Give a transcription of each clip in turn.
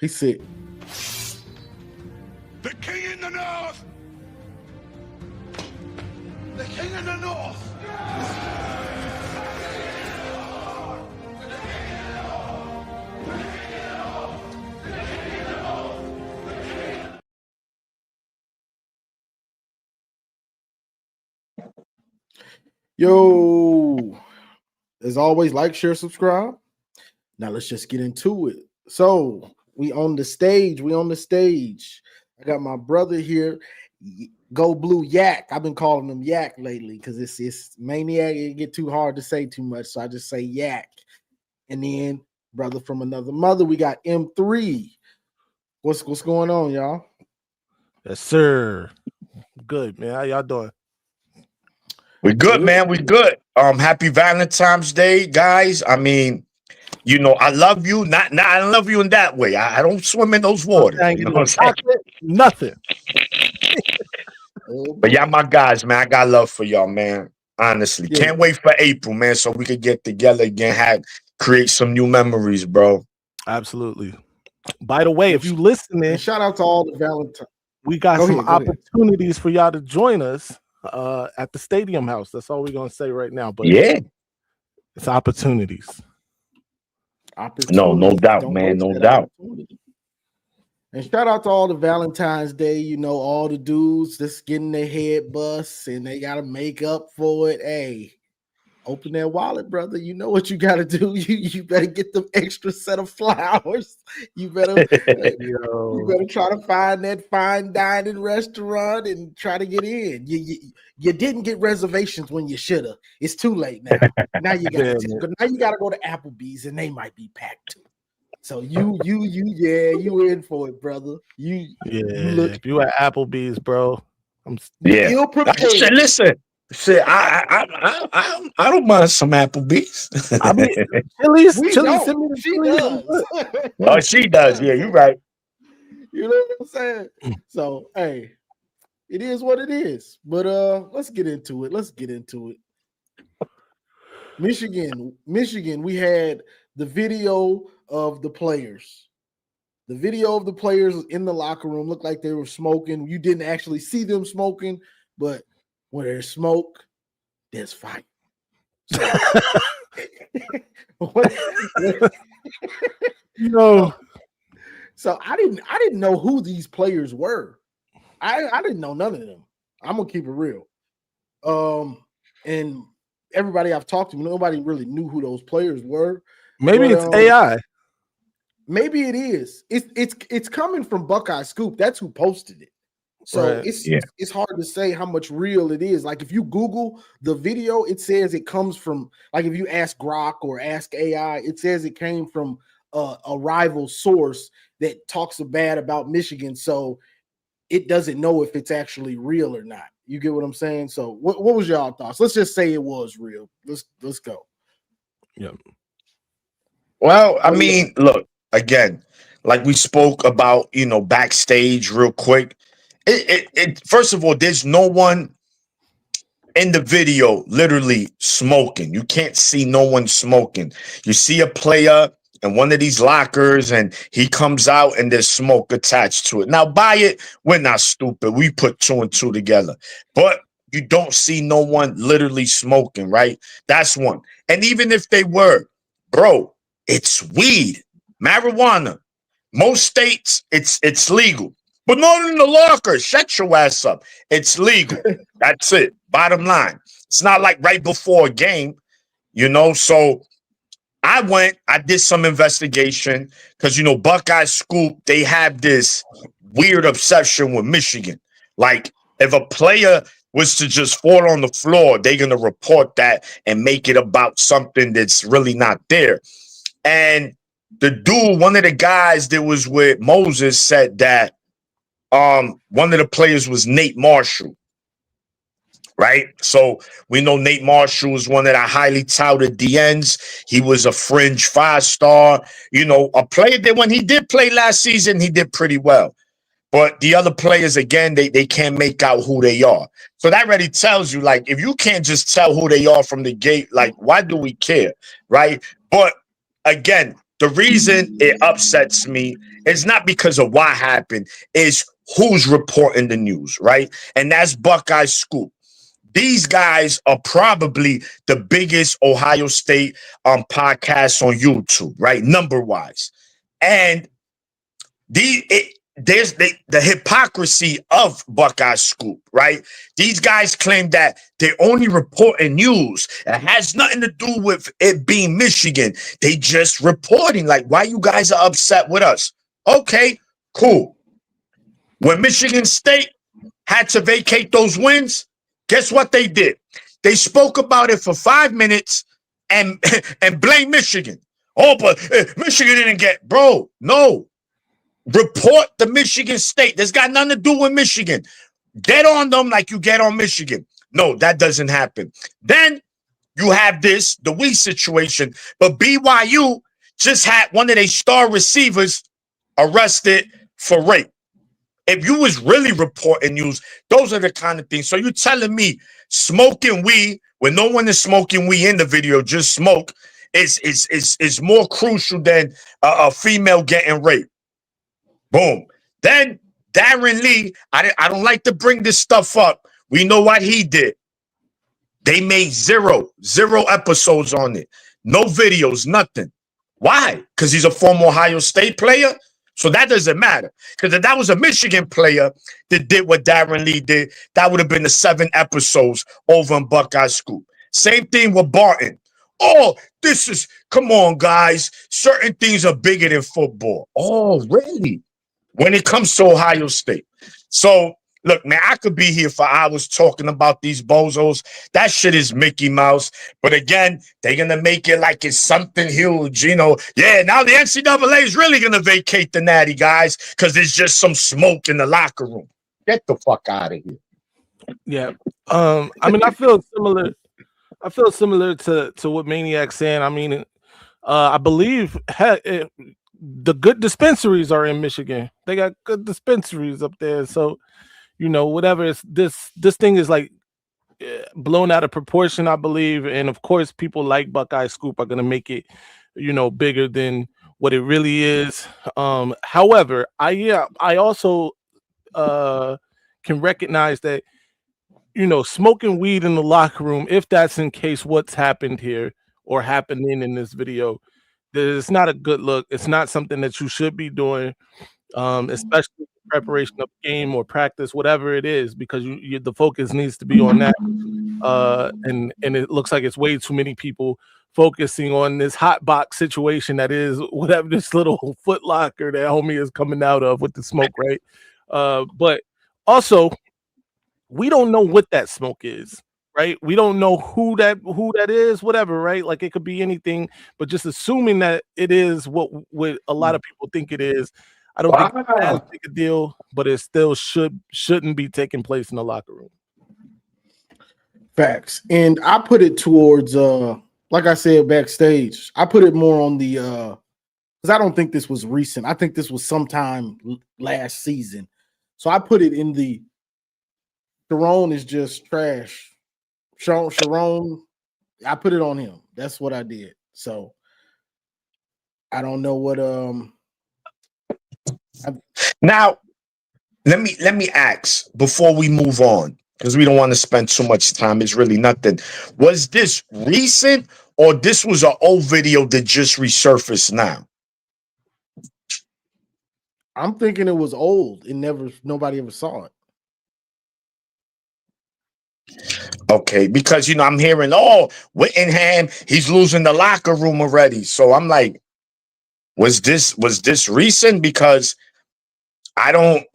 He said, "The king in the north! The king in the north!" yo, as always, like, share, subscribe. Now let's just get into it. So we on the stage. I got my brother here, Go Blue Yak. I've been calling him Yak lately because it's Maniac. It get too hard to say too much, so I just say Yak. And then brother from another mother, we got M3. What's going on, y'all? Yes, sir. Good, man. How y'all doing? We good, man. We good. Happy Valentine's Day, guys. I mean, you know, I love you. Not I love you in that way. I don't swim in those waters. You know what I'm saying? Nothing. But y'all my guys, man. I got love for y'all, man. Honestly. Yeah. Can't wait for April, man, so we could get together again, create some new memories, bro. Absolutely. By the way, if you listening, and shout out to all the Valentine. We got Go some ahead. opportunities for y'all to join us at the Stadium House. That's all we're gonna say right now. But yeah, it's opportunities. No doubt, man. No doubt. And shout out to all the Valentine's Day, you know, all the dudes that's getting their head bust and they gotta make up for it. Hey, open that wallet, brother. You know what you gotta do. You better get them extra set of flowers. You better you better try to find that fine dining restaurant and try to get in. You didn't get reservations when you should have. It's too late now. Now you gotta go to Applebee's and they might be packed too. So you in for it, brother. If you at Applebee's, bro, I'm ill prepared. Listen. Shit, I don't mind some Applebee's. I mean, Chili's send me the she does. Oh, she does. Yeah, you're right. You know what I'm saying? So, hey, it is what it is. But let's get into it. Michigan, we had the video of the players. The video of the players in the locker room looked like they were smoking. You didn't actually see them smoking, but where there's smoke, there's fire. So I didn't know who these players were. I didn't know none of them. I'm gonna keep it real. And everybody I've talked to, nobody really knew who those players were. Maybe it's AI. Maybe it is. It's coming from Buckeye Scoop. That's who posted it. So it's hard to say how much real it is. Like if you Google the video, it says it comes from, like if you ask Grok or ask AI, it says it came from a rival source that talks bad about Michigan. So it doesn't know if it's actually real or not. You get what I'm saying? So what was y'all thoughts? Let's just say it was real. Let's go. Yeah. Well, I mean, look, again, like we spoke about, you know, backstage real quick. It first of all, there's no one in the video literally smoking. You can't see no one smoking. You see a player in one of these lockers and he comes out and there's smoke attached to it. Now, by it, we're not stupid. We put 2 and 2 together. But you don't see no one literally smoking, right? That's one. And even if they were, bro, it's weed, marijuana. Most states, it's legal. But not in the locker. Shut your ass up. It's legal. That's it. Bottom line. It's not like right before a game, you know. So I did some investigation because, you know, Buckeye Scoop, they have this weird obsession with Michigan. Like if a player was to just fall on the floor, they're going to report that and make it about something that's really not there. And the dude, one of the guys that was with Moses said that one of the players was Nate Marshall, right? So we know Nate Marshall was one of the highly touted DNs. He was a fringe 5-star, you know, a player that when he did play last season, he did pretty well. But the other players, again, they can't make out who they are. So that already tells you, like, if you can't just tell who they are from the gate, like, why do we care, right? But again, the reason it upsets me is not because of what happened, is who's reporting the news, right? And that's Buckeye Scoop. These guys are probably the biggest Ohio State podcasts on YouTube, right? Number-wise. And there's the hypocrisy of Buckeye Scoop, right? These guys claim that they're only reporting news. It has nothing to do with it being Michigan. They just reporting. Like, why you guys are upset with us? Okay, cool. When Michigan State had to vacate those wins, guess what they did? They spoke about it for 5 minutes and blame Michigan. Oh, but Michigan didn't get, bro, no. Report the Michigan State. That's got nothing to do with Michigan. Get on them like you get on Michigan. No, that doesn't happen. Then you have the Wii situation, but BYU just had one of their star receivers arrested for rape. If you was really reporting news, those are the kind of things. So you're telling me smoking weed when no one is smoking weed in the video, just smoke, is more crucial than a female getting raped. Boom. Then Darren Lee, I don't like to bring this stuff up. We know what he did. They made zero episodes on it. No videos, nothing. Why? Because he's a former Ohio State player? So that doesn't matter. Because if that was a Michigan player that did what Darren Lee did, that would have been the 7 episodes over in Buckeye Scoop. Same thing with Barton. Oh, come on, guys. Certain things are bigger than football. Oh, really? When it comes to Ohio State. So, look, man, I could be here for hours talking about these bozos. That shit is Mickey Mouse. But again, they're going to make it like it's something huge. You know, yeah, now the NCAA is really going to vacate the Natty, guys, because there's just some smoke in the locker room. Get the fuck out of here. Yeah. I mean, I feel similar. To what Maniac's saying. I mean, I believe the good dispensaries are in Michigan. They got good dispensaries up there. So, you know, whatever it's this thing is like blown out of proportion, I believe. And of course, people like Buckeye Scoop are gonna make it, you know, bigger than what it really is. However, I also can recognize that, you know, smoking weed in the locker room, if that's in case what's happened here or happening in this video, it's not a good look. It's not something that you should be doing, especially preparation of game or practice, whatever it is, because the focus needs to be on that. And it looks like it's way too many people focusing on this hot box situation that is whatever this little Foot Locker that homie is coming out of with the smoke, right? But also, we don't know what that smoke is. Right, we don't know who that is, whatever, right? Like it could be anything, but just assuming that it is what a lot of people think it is, I don't think it's as big a deal, but it still shouldn't be taking place in the locker room. Facts, and I put it towards, like I said backstage, I put it more on the because I don't think this was recent. I think this was sometime last season, so I put it in the Sharon is just trash. Sharon, I put it on him. That's what I did. So I don't know what now let me ask before we move on, because we don't want to spend too much time. It's really nothing. Was this recent or this was an old video that just resurfaced now? I'm thinking it was old and nobody ever saw it. Okay, because you know I'm hearing, oh, Whittingham, he's losing the locker room already. So I'm like, was this recent? Because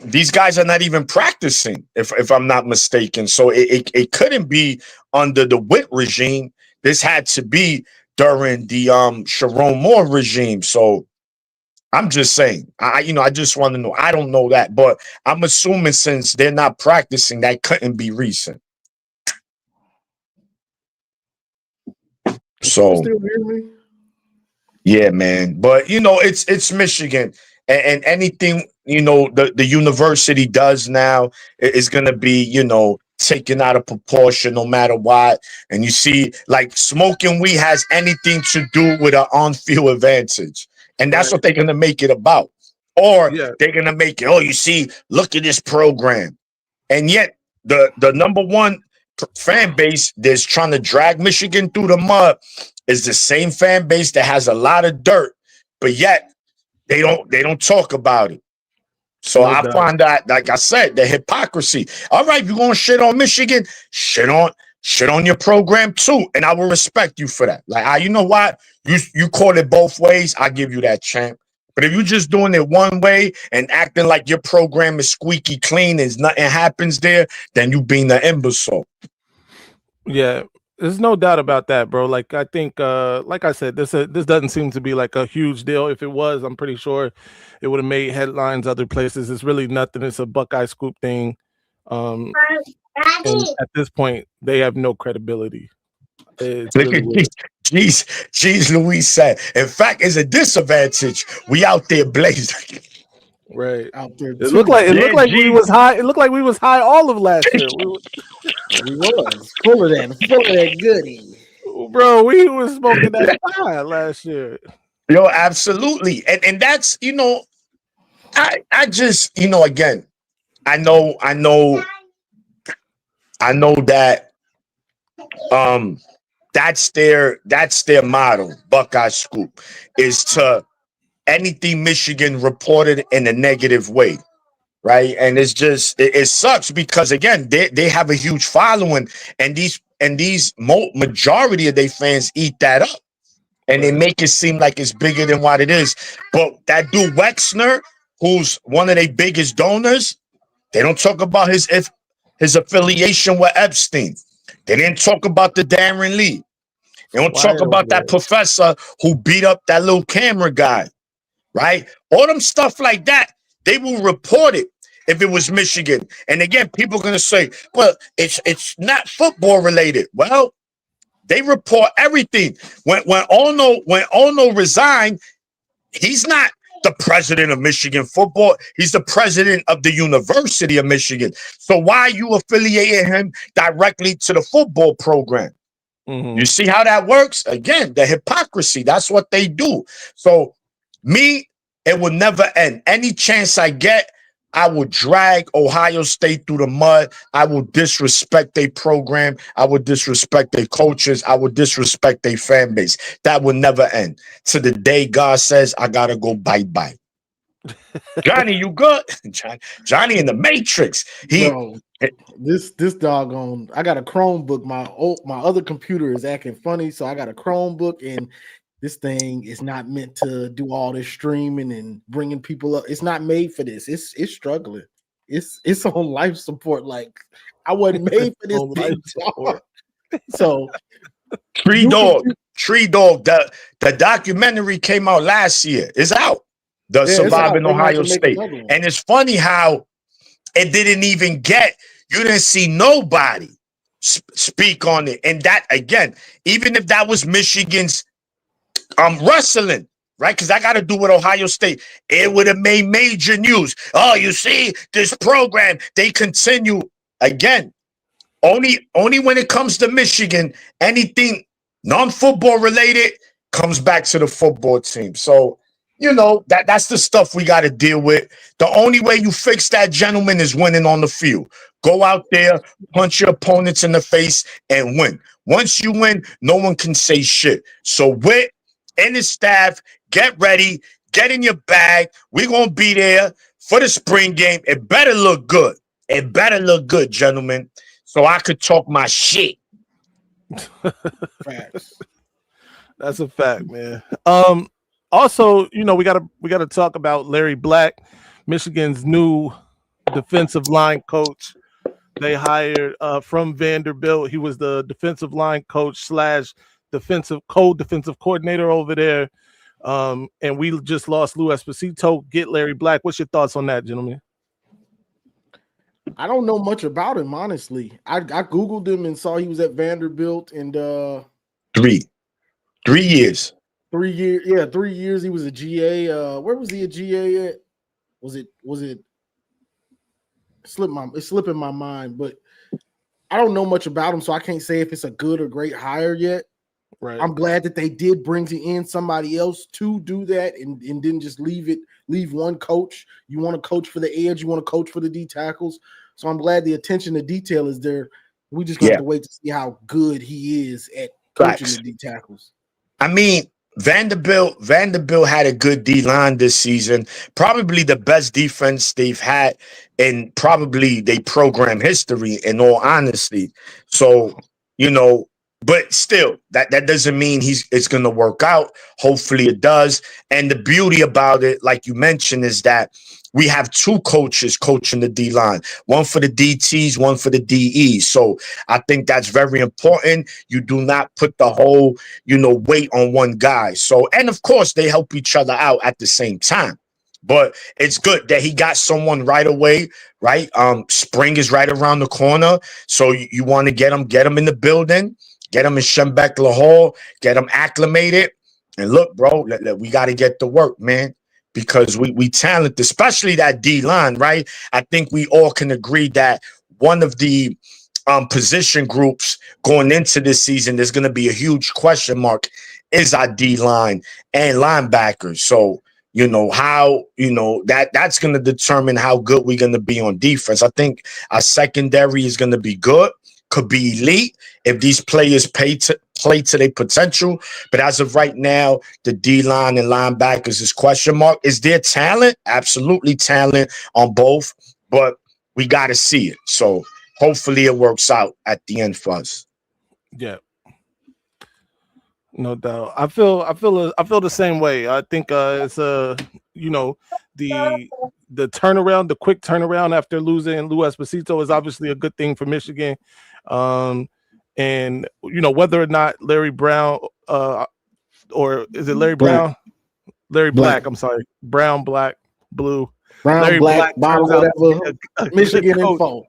these guys are not even practicing, if I'm not mistaken. So it couldn't be under the Witt regime. This had to be during the Sharon Moore regime. So I'm just saying, I just want to know. I don't know that, but I'm assuming since they're not practicing, that couldn't be recent. So, yeah, man. But you know, it's Michigan, and anything the university does now is going to be taken out of proportion, no matter what. And you see, like smoking weed has anything to do with an on-field advantage. And that's Right. what they're going to make it about. Or Yeah. they're going to make it, oh, you see, look at this program. And yet the number one fan base that's trying to drag Michigan through the mud is the same fan base that has a lot of dirt, but yet they don't talk about it. So No I doubt. find that, like I said, the hypocrisy. All right, you're gonna shit on Michigan, shit on your program too, and I will respect you for that. Like, you know what? You call it both ways. I give you that, champ. But if you're just doing it one way and acting like your program is squeaky clean and nothing happens there, then you being the imbecile. Yeah, there's no doubt about that, bro. Like I think, like I said, this doesn't seem to be like a huge deal. If it was, I'm pretty sure it would have made headlines other places. It's really nothing. It's a Buckeye Scoop thing. And at this point, they have no credibility. It's Look really at weird. Jeez, Louise said. In fact, it's a disadvantage. We out there blazing. Right. Out there, It looked like we Jeez. was high. It looked like we was high all of last year. we was full of that goodie. Bro, we was smoking that high last year. Yo, absolutely. And that's, I just, again, I know that that's their motto, Buckeye Scoop, is to anything Michigan reported in a negative way. Right. And it's just it sucks because again, they have a huge following, and these majority of their fans eat that up. And they make it seem like it's bigger than what it is. But that dude Wexner, who's one of their biggest donors, they don't talk about his affiliation with Epstein. They didn't talk about the Darren Lee. They don't talk about that professor who beat up that little camera guy, right? All them stuff like that, they will report it if it was Michigan. And again, people are going to say, well, it's not football related. Well, they report everything. When Ono resigned, he's not the president of Michigan football. He's the president of the University of Michigan. So why are you affiliating him directly to the football program? Mm-hmm. You see how that works? Again, the hypocrisy. That's what they do. So me, it will never end. Any chance I get, I will drag Ohio State through the mud. I will disrespect their program. I will disrespect their coaches. I will disrespect their fan base. That will never end. To the day God says, I got to go bye-bye. Johnny, you good? Johnny in the Matrix. Bro, this doggone, I got a Chromebook. My other computer is acting funny, so I got a Chromebook, and this thing is not meant to do all this streaming and bringing people up. It's not made for this. It's struggling. It's on life support. Like, I wasn't made for this thing. So Tree Dog. The documentary came out last year. It's out. Surviving Ohio State. And it's funny how it didn't even you didn't see nobody speak on it. And that, again, even if that was Michigan's wrestling, right? Because I got to do with Ohio State. It would have made major news. Oh, you see, this program, they continue. Again, only when it comes to Michigan, anything non-football related comes back to the football team. So, that's the stuff we got to deal with. The only way you fix that, gentlemen, is winning on the field. Go out there, punch your opponents in the face, and win. Once you win, no one can say shit. So Whit and his staff, get ready, get in your bag. We're going to be there for the spring game. It better look good. It better look good, gentlemen, so I could talk my shit. Facts. That's a fact, man. Also, we gotta talk about Larry Black, Michigan's new defensive line coach. They hired from Vanderbilt. He was the defensive line coach / defensive coordinator over there. And we just lost Lou Esposito. Get Larry Black. What's your thoughts on that, gentlemen? I don't know much about him, honestly. I Googled him and saw he was at Vanderbilt, and 3 years. 3 years. Yeah, 3 years he was a GA. Where was he a GA at? Was it it's slipping my mind, but I don't know much about him, so I can't say if it's a good or great hire yet. Right. I'm glad that they did bring in somebody else to do that and didn't just leave one coach. You want to coach for the edge, you want to coach for the D tackles. So I'm glad the attention to detail is there. We just gonna have to wait to see how good he is at coaching the D tackles. I mean, Vanderbilt had a good D line this season, probably the best defense they've had in probably their program history, in all honesty. So, but still, that doesn't mean it's going to work out. Hopefully it does. And the beauty about it, like you mentioned, is that we have two coaches coaching the D line, one for the DTs, one for the DEs. So I think that's very important. You do not put the whole, weight on one guy. So, and of course, they help each other out at the same time. But it's good that he got someone right away, right? Spring is right around the corner. So you want to get him in the building, get him in Schembechler Hall, get him acclimated. And look, bro, we got to get to work, man. Because we talented, especially that D line, right? I think we all can agree that one of the position groups going into this season, there's going to be a huge question mark, is our D line and linebackers. So, that's going to determine how good we're going to be on defense. I think our secondary is going to be good, could be elite if these players play to their potential. But as of right now, the D-line and linebackers is question mark. Is there talent? Absolutely talent on both, but we got to see it. So hopefully it works out at the end for us. Yeah. No doubt. I feel the same way. I think it's the turnaround, the quick turnaround after losing Lou Esposito is obviously a good thing for Michigan. And whether or not Larry Brown or is it Larry Brown? Larry Black. I'm sorry. Brown, Black, Blue. Brown, Larry Black, whatever. Michigan info.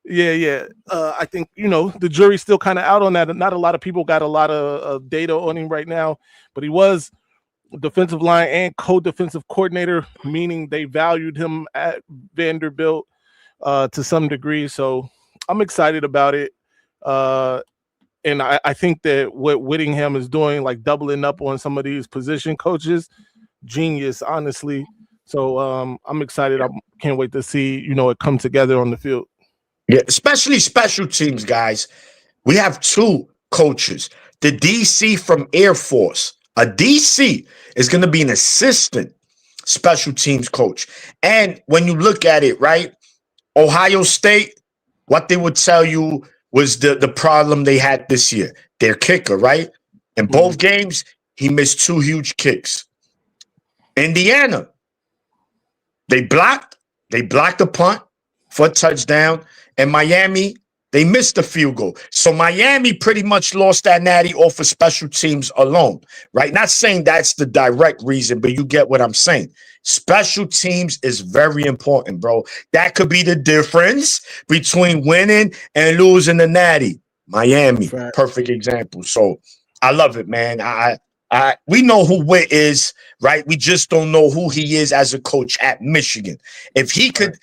Yeah. I think, the jury's still kind of out on that. Not a lot of people got a lot of data on him right now, but he was defensive line and co-defensive coordinator, meaning they valued him at Vanderbilt to some degree. So I'm excited about it. And I think that what Whittingham is doing, like doubling up on some of these position coaches, genius, honestly. So I'm excited. I can't wait to see, it come together on the field. Yeah, especially special teams, guys. We have two coaches. The DC from Air Force. A DC is going to be an assistant special teams coach. And when you look at it, right, Ohio State, what they would tell you was the problem they had this year. Their kicker, right? In both games, he missed two huge kicks. Indiana, they blocked a punt for a touchdown. And Miami, they missed the field goal. So Miami pretty much lost that natty off of special teams alone, right? Not saying that's the direct reason, but you get what I'm saying. Special teams is very important, bro. That could be the difference between winning and losing the natty. Miami, perfect example. So I love it, man. We know who Witt is, right? We just don't know who he is as a coach at Michigan. If he could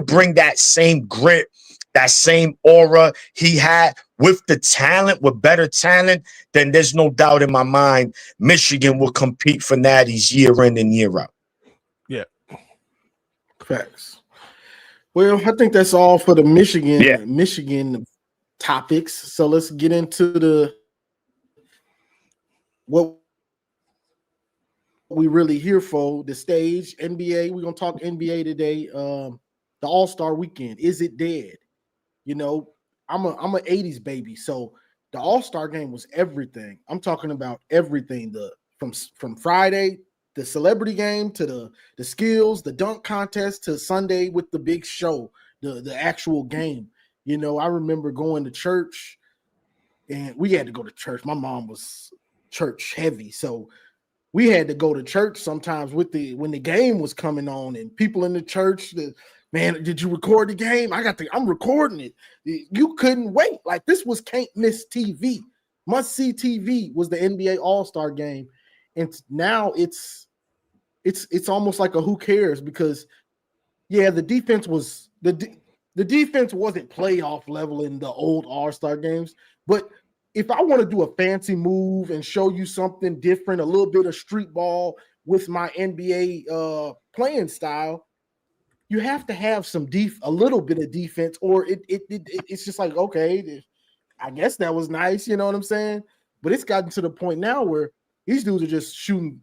bring that same grit, that same aura he had with the talent, with better talent, then there's no doubt in my mind Michigan will compete for natties year in and year out. Yeah. Facts. Well, I think that's all for the Michigan topics. So let's get into what we really here for, the stage, NBA. We're going to talk NBA today. The All-Star weekend. Is it dead? I'm a 80s baby. So the All-Star game was everything. I'm talking about everything. From Friday, the celebrity game, to the skills, the dunk contest, to Sunday with the big show, the actual game. I remember going to church, and we had to go to church. My mom was church heavy, so we had to go to church sometimes when the game was coming on, and people in the church, man, did you record the game? I'm recording it. You couldn't wait. Like, this was can't miss TV. Must see TV was the NBA All-Star game. And now it's almost like a who cares, because the defense was the defense wasn't playoff level in the old All-Star games, but if I want to do a fancy move and show you something different, a little bit of street ball with my NBA playing style, you have to have a little bit of defense, or it's just like, okay, I guess that was nice, you know what I'm saying? But it's gotten to the point now where these dudes are just shooting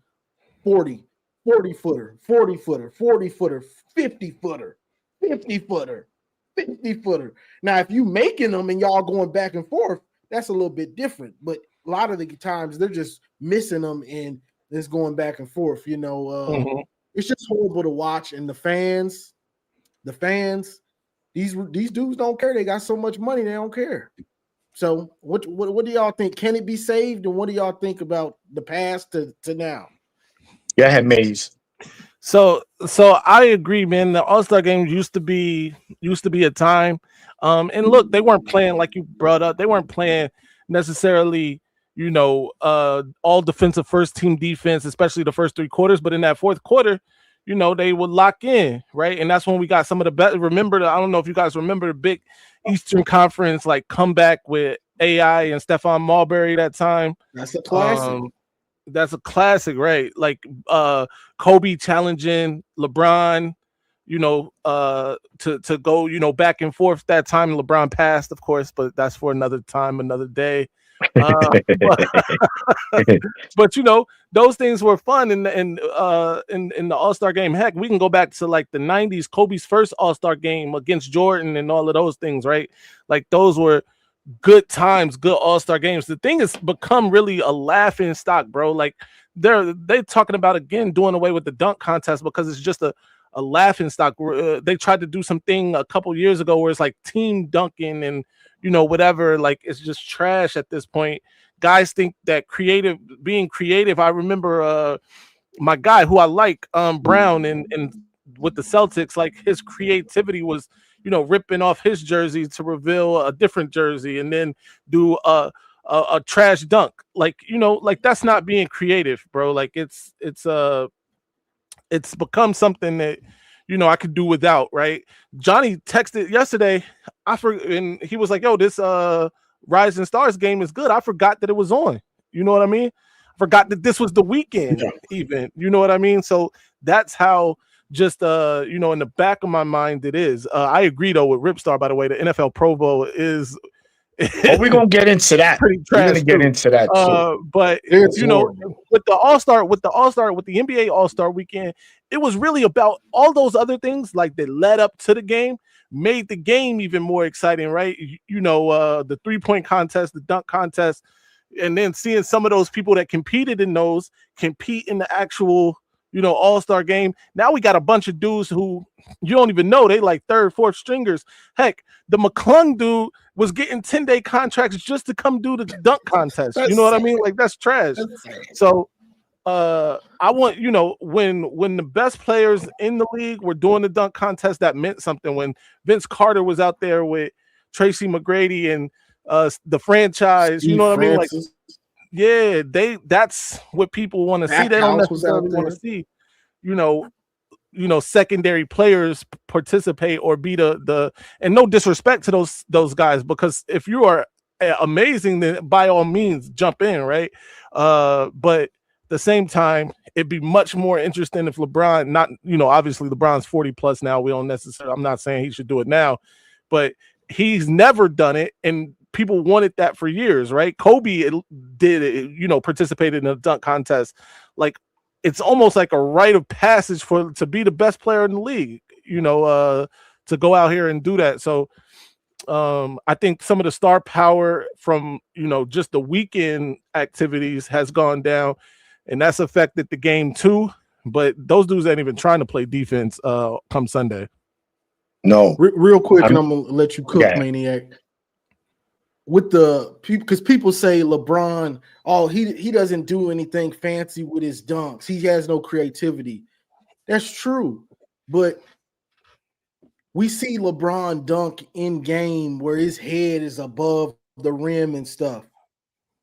40-footer, 40-footer, 40-footer, 50-footer, 50-footer, 50-footer. Now, if you making them and y'all going back and forth, that's a little bit different. But a lot of the times they're just missing them and it's going back and forth. You know, it's just horrible to watch. And the fans, these dudes don't care. They got so much money, they don't care. So what do y'all think? Can it be saved? And what do y'all think about the past to now? Yeah, I had Maze. So I agree, man. The All-Star game used to be a time. And look, they weren't playing like you brought up. They weren't playing necessarily, you know, all defensive first team defense, especially the first 3 quarters. But in that fourth quarter, you know, they would lock in, right? And that's when we got some of the best. I don't know if you guys remember the big Eastern Conference like comeback with AI and Stephon Marbury that time. That's a classic. That's a classic, right? Like Kobe challenging LeBron, you know, to go, you know, back and forth. That time LeBron passed, of course, but that's for another time, another day. But you know, those things were fun in the All-Star game. Heck, we can go back to like the 90s, Kobe's first All-Star game against Jordan and all of those things, right? Like those were good times, good All-Star games. The thing has become really a laughing stock, bro. Like they're talking about again doing away with the dunk contest because it's just a laughing stock. They tried to do something a couple years ago where it's like team dunking and you know whatever. Like it's just trash at this point. Guys think that being creative. I remember my guy who I like, Brown, and with the Celtics, like his creativity was, you know, ripping off his jersey to reveal a different jersey and then do a trash dunk. Like, you know, like that's not being creative, bro. Like it's become something that, you know, I could do without, right? Johnny texted yesterday, and he was like, yo, this Rising Stars game is good. I forgot that it was on. You know what I mean? I forgot that this was the weekend even. You know what I mean? So that's how just you know, in the back of my mind it is. I agree though with Ripstar, by the way. The NFL Pro Bowl is we're gonna get into that. We're gonna get into that too. But it's you know, with the NBA All-Star weekend, it was really about all those other things like that led up to the game, made the game even more exciting, right? You know, the 3-point contest, the dunk contest, and then seeing some of those people that competed in those compete in the actual, you know, All-Star game. Now we got a bunch of dudes who you don't even know. They like 3rd, 4th stringers. Heck, the McClung dude was getting 10-day contracts just to come do the dunk contest. You know what I mean? Like that's trash. So I want, you know, when the best players in the league were doing the dunk contest, that meant something. When Vince Carter was out there with Tracy McGrady and the franchise, Steve you know what Francis. I mean? Like, yeah, that's what people want to see. They don't necessarily want to see, you know, secondary players participate or be the and no disrespect to those guys, because if you are amazing, then by all means jump in, right? But at the same time, it'd be much more interesting if LeBron, not, you know, obviously LeBron's 40 plus now. We don't necessarily, I'm not saying he should do it now, but he's never done it, and people wanted that for years, right? Kobe did it, you know, participated in a dunk contest. Like it's almost like a rite of passage to be the best player in the league, you know, to go out here and do that. So I think some of the star power from, you know, just the weekend activities has gone down, and that's affected the game too. But those dudes ain't even trying to play defense come Sunday. No. Real quick, and I'm gonna let you cook, Maniac. With the people, because people say LeBron, oh, he doesn't do anything fancy with his dunks. He has no creativity. That's true, but we see LeBron dunk in game where his head is above the rim and stuff.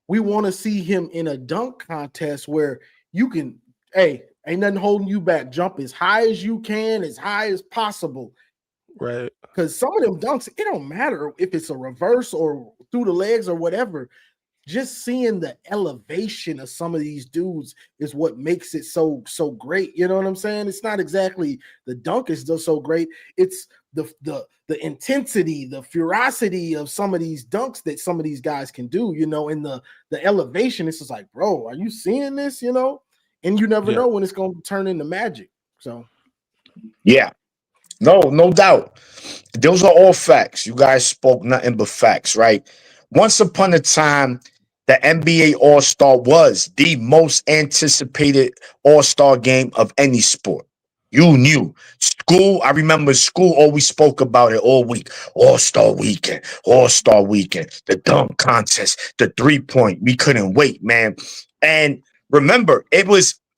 We want to see him in a dunk contest where you can, hey, ain't nothing holding you back. Jump as high as you can, as high as possible. Right. Because some of them dunks, it don't matter if it's a reverse or through the legs or whatever. just seeing the elevation of some of these dudes is what makes it so great. You know what I'm saying? It's not exactly the dunk is just so great. It's the intensity, the ferocity of some of these dunks that some of these guys can do, you know, and the elevation. It's just like, bro, are you seeing this? You know, and you never know when it's going to turn into magic. So, yeah, no doubt. Those are all facts. You guys spoke nothing but facts, right? Once upon a time, the NBA All-Star was the most anticipated All-Star game of any sport. You knew. School, I remember school always spoke about it all week. All-Star weekend, the dunk contest, the three-point. We couldn't wait, man. And remember,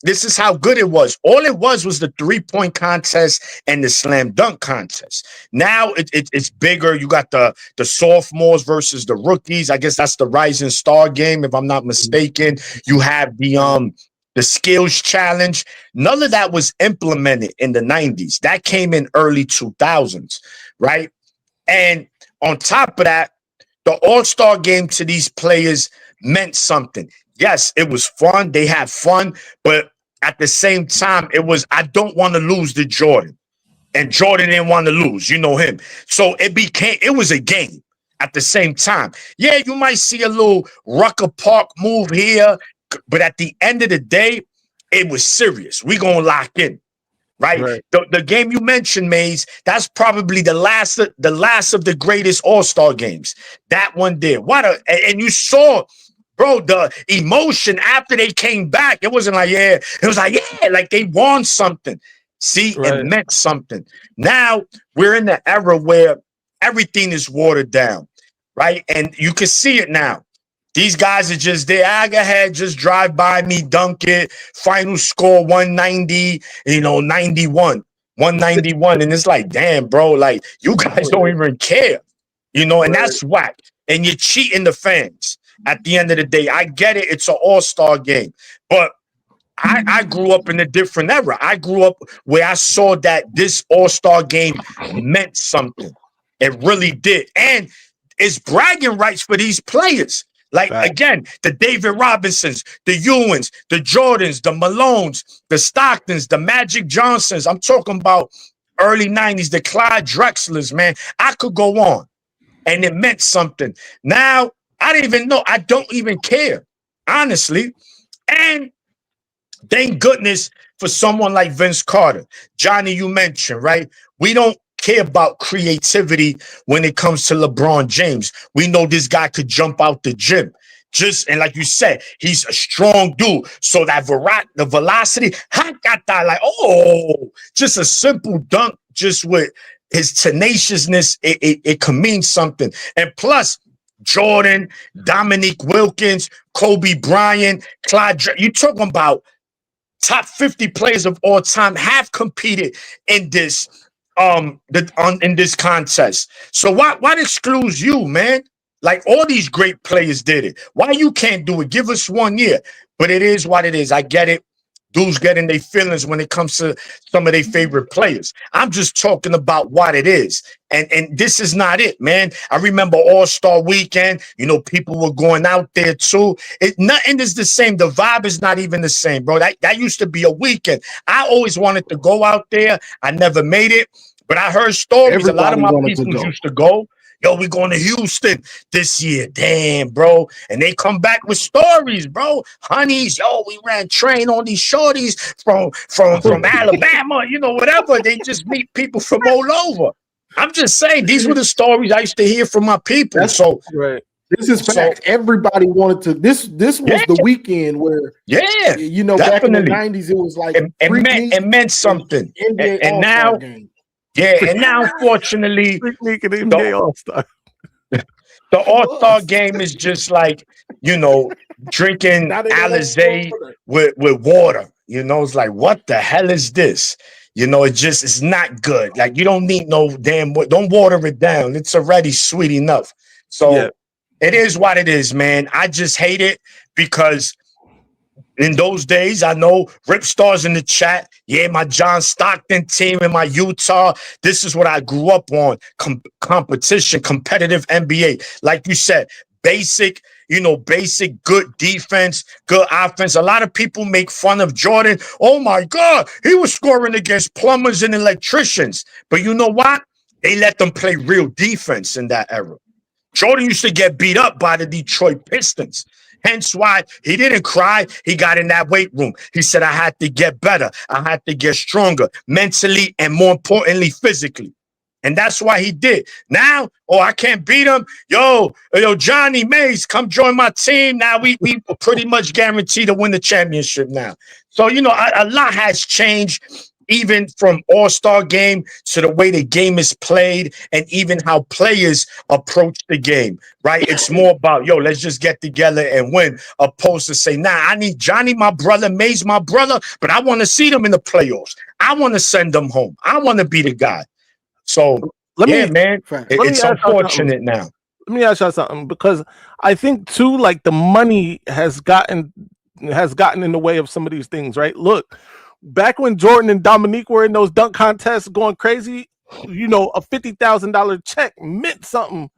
this is how good it was. All it was the three-point contest and the slam dunk contest. Now it's bigger. You got the sophomores versus the rookies. I guess that's the Rising Star game, if I'm not mistaken. You have the skills challenge. None of that was implemented in the 90s. That came in early 2000s, right? And on top of that, the All-Star game to these players meant something. Yes, it was fun. They had fun, but at the same time, it was, I don't want to lose to Jordan. And Jordan didn't want to lose. You know him. So it was a game at the same time. Yeah, you might see a little Rucker Park move here, but at the end of the day, it was serious. We gonna lock in, right? The game you mentioned, Maze, that's probably the last of the greatest All-Star games. That one there. And you saw, bro, the emotion after they came back. It wasn't like, yeah, it was like, yeah, like they won something. See, it meant something. Now we're in the era where everything is watered down, right? And you can see it now. These guys are just there. Go ahead, just drive by me, dunk it. Final score 190, 91, 191. And it's like, damn, bro, like you guys don't even care, and that's whack. And you're cheating the fans at the end of the day. I get it. It's an all-star game. But I grew up in a different era. I grew up where I saw that this all-star game meant something. It really did. And it's bragging rights for these players. Like, again, the David Robinsons, the Ewans, the Jordans, the Malones, the Stocktons, the Magic Johnsons. I'm talking about early 90s, the Clyde Drexlers, man. I could go on. And it meant something. Now, I don't even know. I don't even care, honestly. And thank goodness for someone like Vince Carter. Johnny, you mentioned, right? We don't care about creativity when it comes to LeBron James. We know this guy could jump out the gym. And like you said, he's a strong dude. So that the velocity, I got that like, just a simple dunk, just with his tenaciousness, it can mean something. And plus, Jordan, Dominique Wilkins, Kobe Bryant, Clyde, you're talking about top 50 players of all time have competed in this in this contest. So what excludes you, man? Like all these great players did it. Why you can't do it? Give us 1 year. But it is what it is. I get it. Dudes getting their feelings when it comes to some of their favorite players. I'm just talking about what it is. And this is not it, man. I remember All-Star Weekend. People were going out there too. Nothing is the same. The vibe is not even the same, bro. That used to be a weekend. I always wanted to go out there. I never made it. But I heard stories. A lot of my people used to go. Yo, we going to Houston this year. Damn, bro. And they come back with stories, bro. Honeys, yo, we ran train on these shorties from Alabama, whatever. They just meet people from all over. I'm just saying, these were the stories I used to hear from my people. This is fact. Everybody wanted to. This was the weekend where, back in the 90s, it was like it meant something. And now, and now, unfortunately, the All-Star game is just like, drinking Alizé with water. It's like, what the hell is this? It's not good. Like, you don't need no damn, don't water it down. It's already sweet enough. So it is what it is, man. I just hate it because in those days, I know Rip Stars in the chat. Yeah, my John Stockton team in my Utah. This is what I grew up on. Competition, competitive NBA. Like you said, basic, basic good defense, good offense. A lot of people make fun of Jordan. Oh my God, he was scoring against plumbers and electricians. But you know what? They let them play real defense in that era. Jordan used to get beat up by the Detroit Pistons. Hence why he didn't cry. He got in that weight room. He said, I had to get better. I had to get stronger mentally and more importantly, physically. And that's why he did. Now, I can't beat him. Yo, Johnny Mays, come join my team. Now we pretty much guaranteed to win the championship now. So, a lot has changed, even from All-Star game to the way the game is played and even how players approach the game, right? It's more about, let's just get together and win, opposed to say, I need Johnny, my brother, Mays, my brother, but I want to see them in the playoffs. I want to send them home. I want to be the guy. So, it's unfortunate now. Let me ask you something, because I think too, like the money has gotten in the way of some of these things, right? Look, back when Jordan and Dominique were in those dunk contests going crazy, a $50,000 check meant something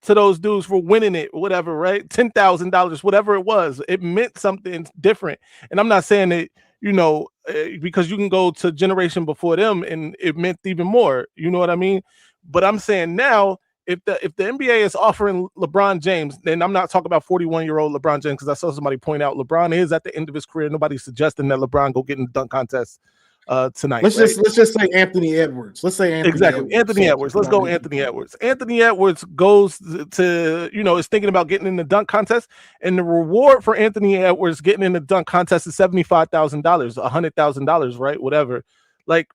to those dudes for winning it, whatever, right? $10,000, whatever it was, it meant something different. And I'm not saying that, because you can go to generation before them and it meant even more, you know what I mean? But I'm saying now, if the NBA is offering LeBron James, then I'm not talking about 41-year-old LeBron James, because I saw somebody point out LeBron is at the end of his career. Nobody's suggesting that LeBron go get in the dunk contest tonight. Let's just say Anthony Edwards. Let's say Anthony Edwards. Let's go Anthony Edwards. Anthony Edwards goes to, is thinking about getting in the dunk contest, and the reward for Anthony Edwards getting in the dunk contest is $75,000, $100,000, right? Whatever. Like,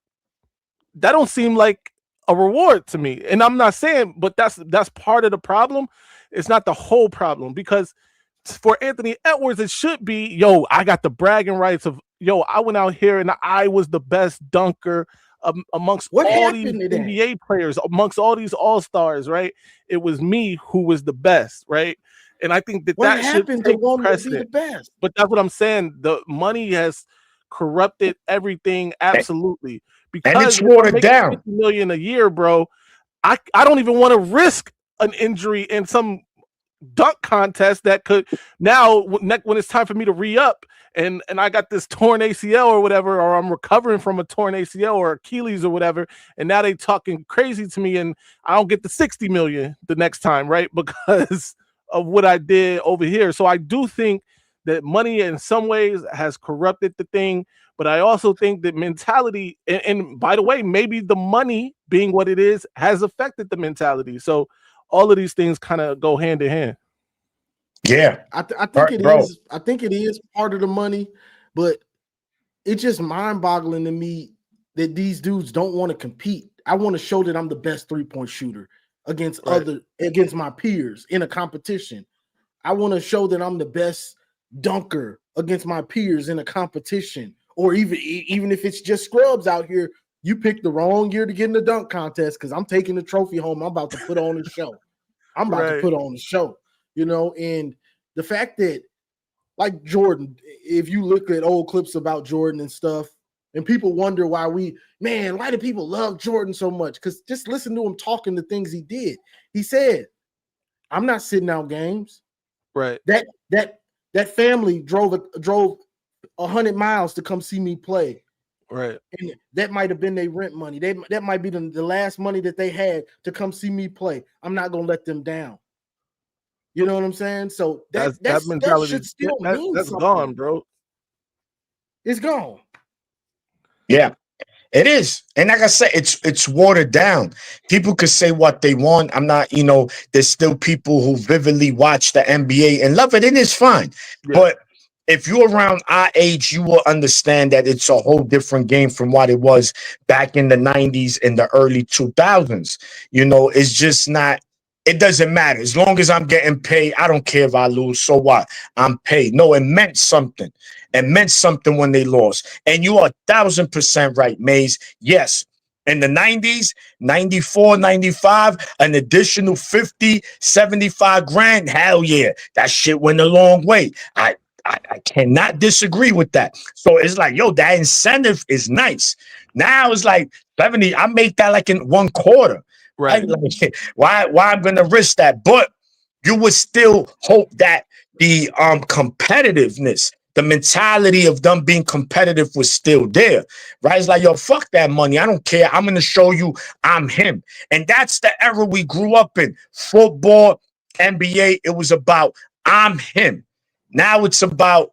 that don't seem like a reward to me. And I'm not saying, but that's part of the problem. It's not the whole problem, because for Anthony Edwards, it should be, I got the bragging rights of, I went out here and I was the best dunker amongst all these NBA players, amongst all these all-stars, right? It was me who was the best, right? And I think that should take precedent. But that's what I'm saying. The money has corrupted everything, absolutely. Because and it's watered down. $50 million a year, bro. I don't even want to risk an injury in some dunk contest that could now, when it's time for me to re-up and I got this torn ACL or whatever, or I'm recovering from a torn ACL or Achilles or whatever, and now they talking crazy to me and I don't get the 60 million the next time, right? Because of what I did over here. So I do think that money in some ways has corrupted the thing, but I also think that mentality, and by the way, maybe the money being what it is has affected the mentality. So all of these things kind of go hand in hand. Yeah, I think it is. I think it is part of the money, but it's just mind-boggling to me that these dudes don't want to compete. I want to show that I'm the best three-point shooter against my peers in a competition. I want to show that I'm the best dunker against my peers in a competition, or even if it's just scrubs out here. You picked the wrong year to get in the dunk contest because I'm taking the trophy home. I'm about to put on a show. I'm about to put on a show, and the fact that, like Jordan, if you look at old clips about Jordan and stuff, and people wonder why do people love Jordan so much? Because just listen to him talking the things he did. He said, I'm not sitting out games. Right. That family drove 100 miles to come see me play. Right. And that might have been their rent money. That might be the last money that they had to come see me play. I'm not gonna let them down. You know what I'm saying? So that mentality should still mean that's something. Gone, bro. It's gone. Yeah, it is. And like I said, it's watered down. People could say what they want. I'm not, there's still people who vividly watch the NBA and love it, and it's fine. Yeah. But if you're around our age, you will understand that it's a whole different game from what it was back in the 90s and the early 2000s. It's just not, it doesn't matter. As long as I'm getting paid, I don't care if I lose. So what? I'm paid. No, it meant something. It meant something when they lost. And you are 1,000% right, Mays. Yes. In the 90s, 94, 95, an additional 50, 75 grand. Hell yeah. That shit went a long way. I cannot disagree with that. So it's like, that incentive is nice. Now it's like 70. I make that like in 1/4. Right. Like, why I'm going to risk that? But you would still hope that the competitiveness, the mentality of them being competitive was still there, right? It's like, yo, fuck that money. I don't care. I'm going to show you I'm him. And that's the era we grew up in. Football, NBA, it was about I'm him. Now it's about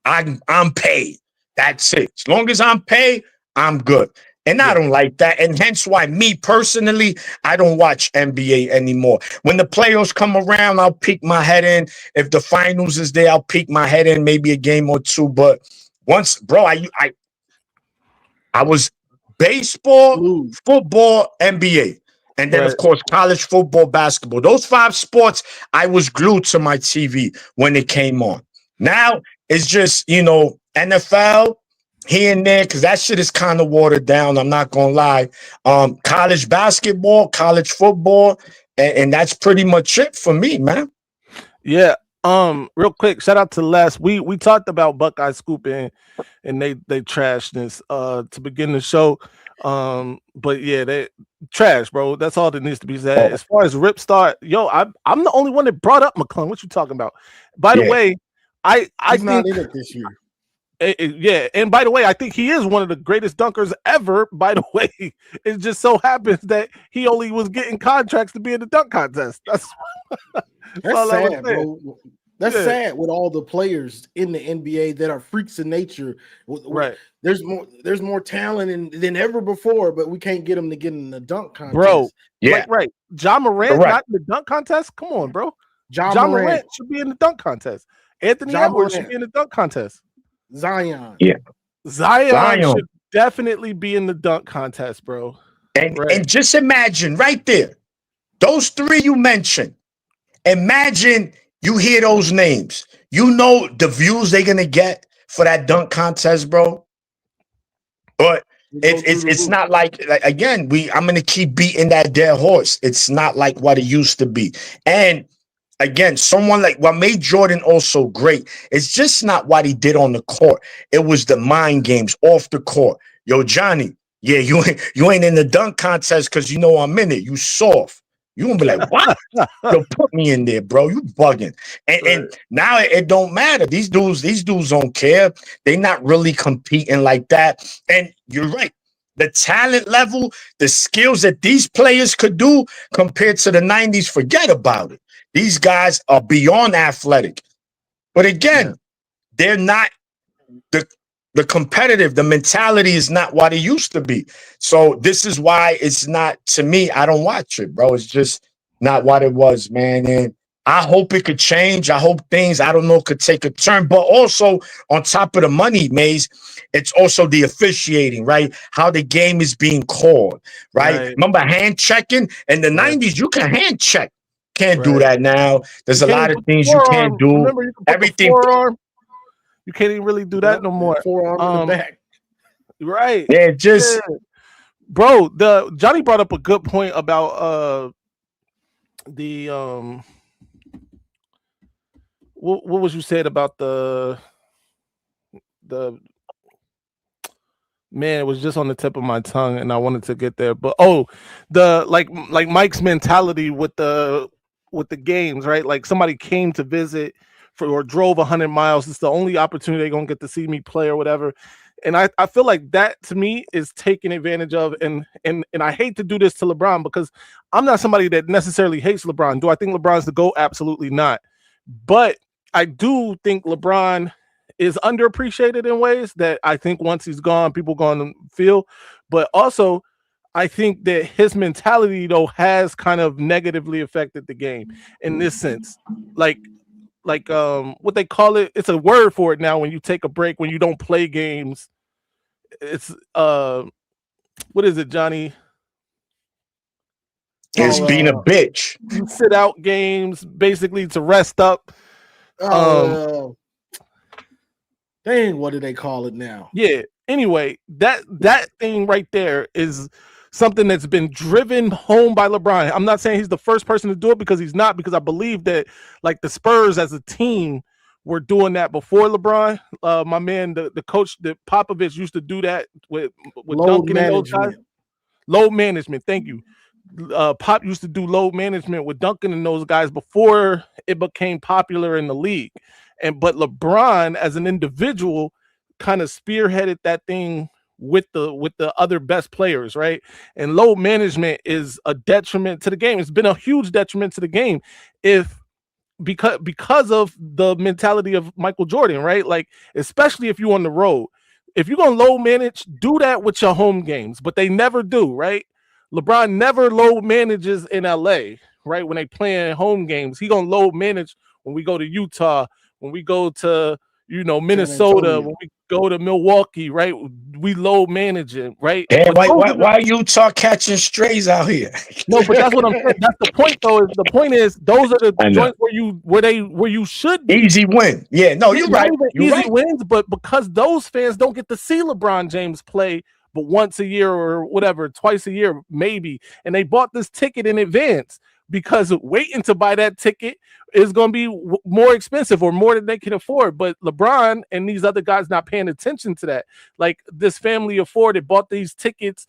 I'm paid. That's it. As long as I'm paid, I'm good. And I don't like that. And hence why me personally, I don't watch NBA anymore. When the playoffs come around, I'll peek my head in. If the finals is there, I'll peek my head in, maybe a game or two. But once, bro, I was baseball, football, NBA. And then, of course, college football, basketball. Those 5 sports, I was glued to my TV when it came on. Now, it's just, NFL, here and there, because that shit is kind of watered down. I'm not gonna lie. College basketball, college football, and that's pretty much it for me, man. Yeah. Real quick, shout out to Les. We talked about Buckeye Scoop and they trashed this to begin the show. But yeah, they trash, bro. That's all that needs to be said. As far as Rip Start, yo, I'm the only one that brought up McClung. What you talking about? By the way, I think not in it this year. Yeah, and by the way, I think he is one of the greatest dunkers ever. By the way, it just so happens that he only was getting contracts to be in the dunk contest. That's sad, bro. That's sad with all the players in the NBA that are freaks of nature. Right. There's more talent than ever before, but we can't get them to get in the dunk contest. Bro, yeah. Right. John Morant not in the dunk contest? Come on, bro. John Morant should be in the dunk contest. Anthony Edwards should be in the dunk contest. Zion. Yeah. Zion should definitely be in the dunk contest, bro. And just imagine right there, those 3 you mentioned. Imagine you hear those names. You know the views they're gonna get for that dunk contest, bro. But it's not like again, I'm gonna keep beating that dead horse. It's not like what it used to be. And again, someone like what made Jordan also great, it's just not what he did on the court. It was the mind games off the court. Yo, Johnny, yeah, you ain't in the dunk contest because you know I'm in it. You soft. You gonna be like, what? Yo, put me in there, bro. You bugging. And now it don't matter. These dudes don't care. They not really competing like that. And you're right. The talent level, the skills that these players could do compared to the 90s, forget about it. These guys are beyond athletic. But again, they're not the competitive, the mentality is not what it used to be. So this is why it's not, to me, I don't watch it, bro. It's just not what it was, man. And I hope it could change. I hope things, I don't know, could take a turn. But also on top of the money, Maze, it's also the officiating, right? How the game is being called, right? Remember hand checking? In the 90s, you can hand check. Can't do that now. There's a lot of things you can't do. Remember, you can everything. Forearm. You can't even really do that no more. Forearm in the back. Right. Yeah, just bro, Johnny brought up a good point about the what was you said about the man, it was just on the tip of my tongue and I wanted to get there. But the like Mike's mentality with the games, right? Like somebody came to visit or drove 100 miles. It's the only opportunity they're gonna get to see me play or whatever. And I feel like that to me is taken advantage of. And I hate to do this to LeBron because I'm not somebody that necessarily hates LeBron. Do I think LeBron's the GOAT? Absolutely not. But I do think LeBron is underappreciated in ways that I think once he's gone, people going to feel. But also, I think that his mentality, though, has kind of negatively affected the game in this sense. Like what they call it, it's a word for it now when you take a break, when you don't play games. It's what is it, Johnny? It's being a bitch. You sit out games basically to rest up. Dang, what do they call it now? Yeah. Anyway, that thing right there is something that's been driven home by LeBron. I'm not saying he's the first person to do it because he's not, because I believe that like the Spurs as a team were doing that before LeBron. My man, the coach, that Popovich used to do that with load Duncan and those management. guys. Load management. Thank you. Pop used to do load management with Duncan and those guys before it became popular in the league. But LeBron as an individual kind of spearheaded that thing with the other best players, right? And load management is a detriment to the game. It's been a huge detriment to the game because of the mentality of Michael Jordan, right? Like, especially if you're on the road. If you're gonna load manage, do that with your home games, but they never do, right? LeBron never load manages in LA, right? When they playing home games, he gonna load manage when we go to Utah, when we go to Minnesota, when we go to Milwaukee, right? We load managing, right? Damn, why Utah catching strays out here? No, but that's what I'm saying. That's the point, though. The point is those are the joints where you should be. Easy win. Yeah, no, you're right. Easy wins, but because those fans don't get to see LeBron James play but once a year or whatever, twice a year, maybe. And they bought this ticket in advance because waiting to buy that ticket is going to be more expensive or more than they can afford. But LeBron and these other guys not paying attention to that. Like this family of four that bought these tickets,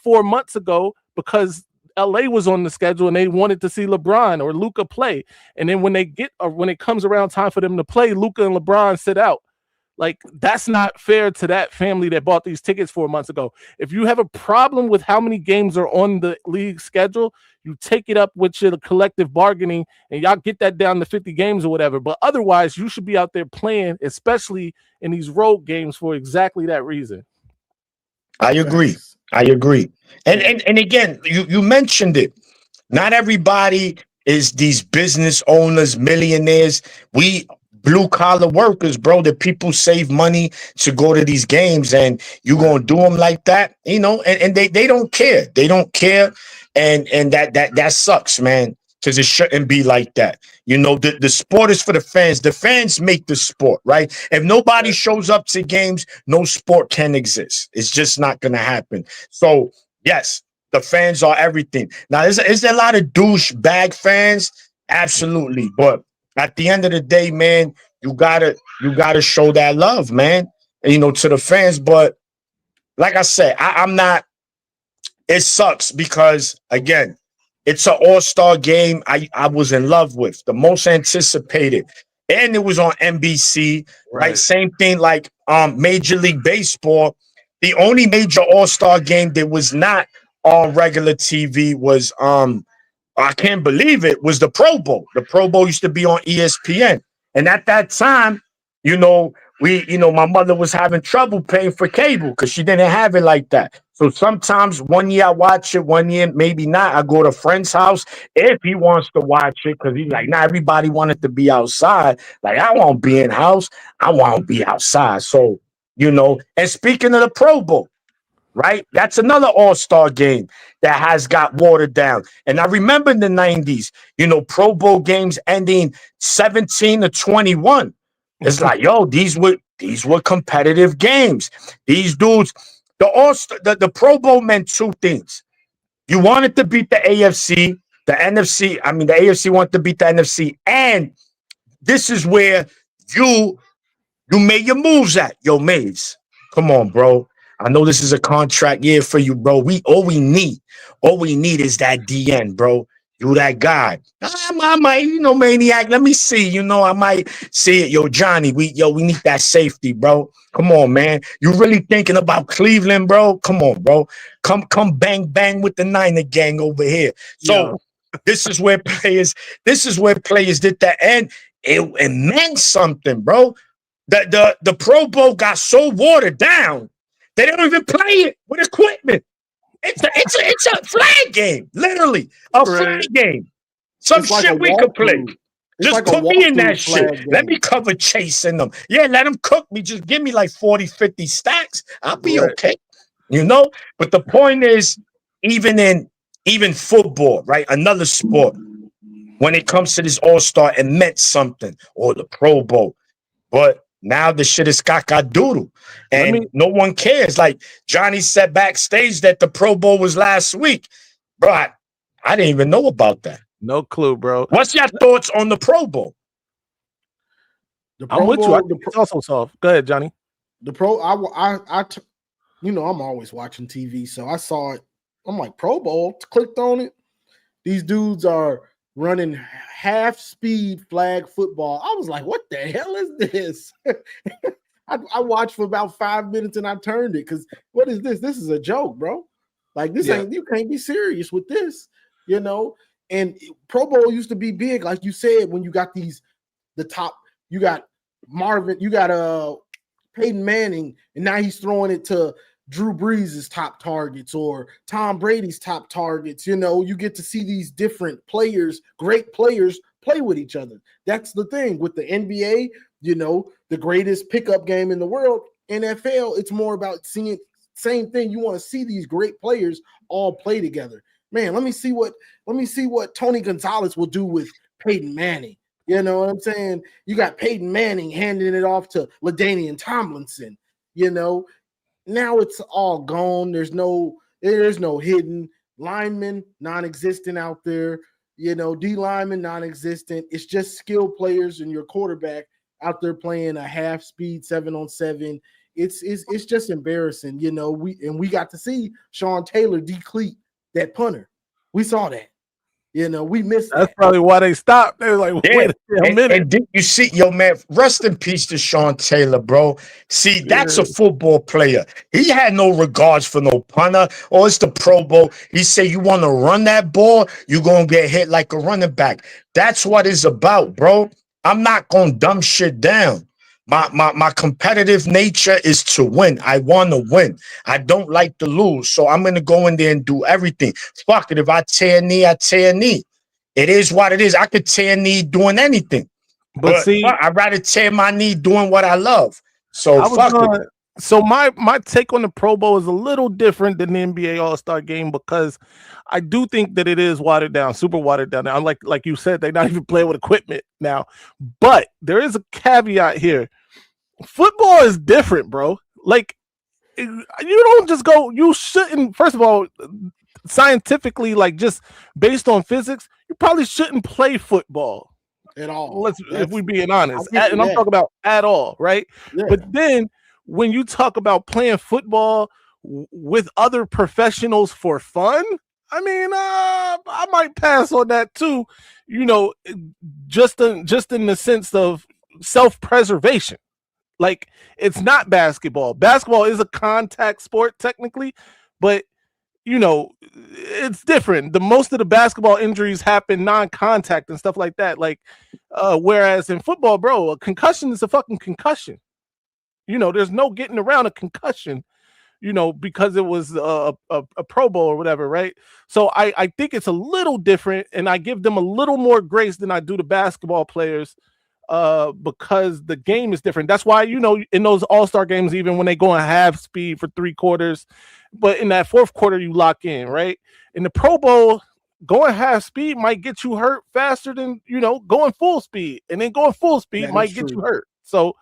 4 months ago because LA was on the schedule and they wanted to see LeBron or Luka play. And then when it comes around time for them to play, Luka and LeBron sit out. Like, that's not fair to that family that bought these tickets 4 months ago. If you have a problem with how many games are on the league schedule, you take it up with your collective bargaining and y'all get that down to 50 games or whatever. But otherwise, you should be out there playing, especially in these road games, for exactly that reason. I agree. And again, you mentioned it. Not everybody is these business owners, millionaires. We blue collar workers, bro, that people save money to go to these games, and you gonna do them like that, and they don't care. They don't care. And that sucks, man, because it shouldn't be like that. The sport is for the fans. The fans make the sport, right? If nobody shows up to games, no sport can exist. It's just not gonna happen. So yes, the fans are everything. Now, is there a lot of douchebag fans? Absolutely, but at the end of the day, man, you gotta show that love, man, to the fans. But like I said, I'm not. It sucks because again, it's an all-star game. I was in love with, the most anticipated, and it was on NBC. Right? Same thing like Major League Baseball. The only major all-star game that was not on regular TV was I can't believe it, was the Pro Bowl. The Pro Bowl used to be on ESPN. And at that time, my mother was having trouble paying for cable because she didn't have it like that. So sometimes one year I watch it, one year maybe not. I go to a friend's house if he wants to watch it because he's like, everybody wanted to be outside. Like, I won't be in house. I want to be outside. So, and speaking of the Pro Bowl, right? That's another all-star game that has got watered down. And I remember in the 90s, Pro Bowl games ending 17-21. It's like, yo, these were competitive games. These dudes, the Pro Bowl meant two things. You wanted to beat the AFC, the NFC. I mean, the AFC wanted to beat the NFC. And this is where you made your moves at. Yo, Maze, come on, bro. I know this is a contract year for you, bro. All we need is that DN, bro. You that guy. I might, maniac. Let me see. I might see it. Yo, Johnny, we need that safety, bro. Come on, man. You really thinking about Cleveland, bro? Come on, bro. Come bang with the Niner gang over here. So this is where players did that. And it meant something, bro. The Pro Bowl got so watered down. They don't even play it with equipment. It's a flag game, literally a flag game. Some it's shit like we could play. Just like put me in that shit. Game. Let me cover chasing them. Yeah, let them cook me. Just give me like 40, 50 stacks. I'll be okay. But the point is, even football, right? Another sport. When it comes to this all-star, it meant something. Or the Pro Bowl. But now the shit is caca-doodle. And no one cares. Like Johnny said backstage that the Pro Bowl was last week. Bro, I didn't even know about that. No clue, bro. What's your thoughts on the Pro Bowl? I'm with you. I think it's also soft. Go ahead, Johnny. The Pro, I'm always watching TV, so I saw it. I'm like, Pro Bowl, clicked on it. these dudes are running half speed flag football. I was like, what the hell is this? I watched for about 5 minutes and I turned it because what is this? This is a joke, bro. Like this ain't, you can't be serious with this, you know. And Pro Bowl used to be big, like you said, when you got the top, you got Marvin, you got Peyton Manning, and now he's throwing it to Drew Brees' top targets or Tom Brady's top targets. You know, you get to see these different players, great players, play with each other. That's the thing with the NBA, you know, the greatest pickup game in the world, NFL, it's more about seeing same thing. You want to see these great players all play together. Man, let me see what Tony Gonzalez will do with Peyton Manning. You know what I'm saying? You got Peyton Manning handing it off to LaDainian Tomlinson. You know, now it's all gone. There's no hidden lineman, non-existent out there. You know, D lineman, non-existent. It's just skilled players and your quarterback out there playing a half speed 7-on-7. It's just embarrassing. You know, we got to see Sean Taylor decleat that punter. We saw that. You know, we missed that. That's probably why they stopped. They were like, wait a minute. And did you see, yo, man, rest in peace to Sean Taylor, bro. See, that's a football player. He had no regards for no punter. Or it's the Pro Bowl. He said, you want to run that ball, you're going to get hit like a running back. That's what it's about, bro. I'm not going to dumb shit down. My competitive nature is to win. I want to win. I don't like to lose. So I'm going to go in there and do everything. Fuck it. If I tear a knee, I tear a knee. It is what it is. I could tear a knee doing anything. But see, I'd rather tear my knee doing what I love. So fuck it. So my take on the Pro Bowl is a little different than the NBA All-Star game because I do think that it is watered down, super watered down. Now, like you said, they're not even playing with equipment now. But there is a caveat here. Football is different, bro. Like, you don't just go, you shouldn't, first of all, scientifically, like just based on physics, you probably shouldn't play football at all. If we're being honest. And I'm talking about at all, right? Yeah. But then when you talk about playing football with other professionals for fun, I mean, I might pass on that too, you know, just in the sense of self-preservation. Like, it's not basketball. Basketball is a contact sport technically, but you know, it's different. Most of the basketball injuries happen non-contact and stuff like that. Like, whereas in football, bro, a concussion is a fucking concussion. You know, there's no getting around a concussion, you know, because it was a Pro Bowl or whatever, right? So I think it's a little different, and I give them a little more grace than I do the basketball players because the game is different. That's why, you know, in those all-star games, even when they go on half speed for 3 quarters, but in that 4th quarter, you lock in, right? In the Pro Bowl, going half speed might get you hurt faster than, you know, going full speed, and then going full speed might get you hurt. So,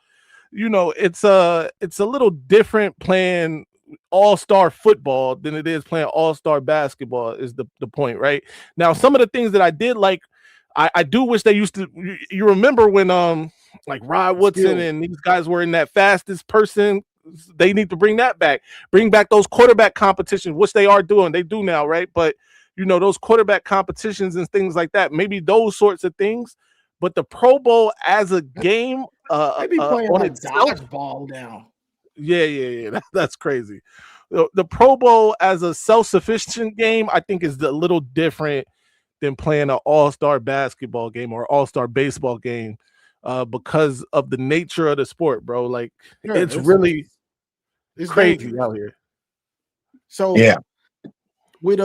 you know, it's a little different playing all-star football than it is playing all-star basketball is the point, right? Now, some of the things that I did like, I do wish they used to, you remember when like Rod Woodson and these guys were in that fastest person, they need to bring that back. Bring back those quarterback competitions, which they are doing. They do now, right? But, you know, those quarterback competitions and things like that, maybe those sorts of things. But the Pro Bowl as a game, maybe playing on like dodgeball now. Yeah. That's crazy. The Pro Bowl as a self-sufficient game, I think, is a little different than playing an all-star basketball game or all-star baseball game because of the nature of the sport, bro. Like, it's really crazy dangerous out here. So yeah, with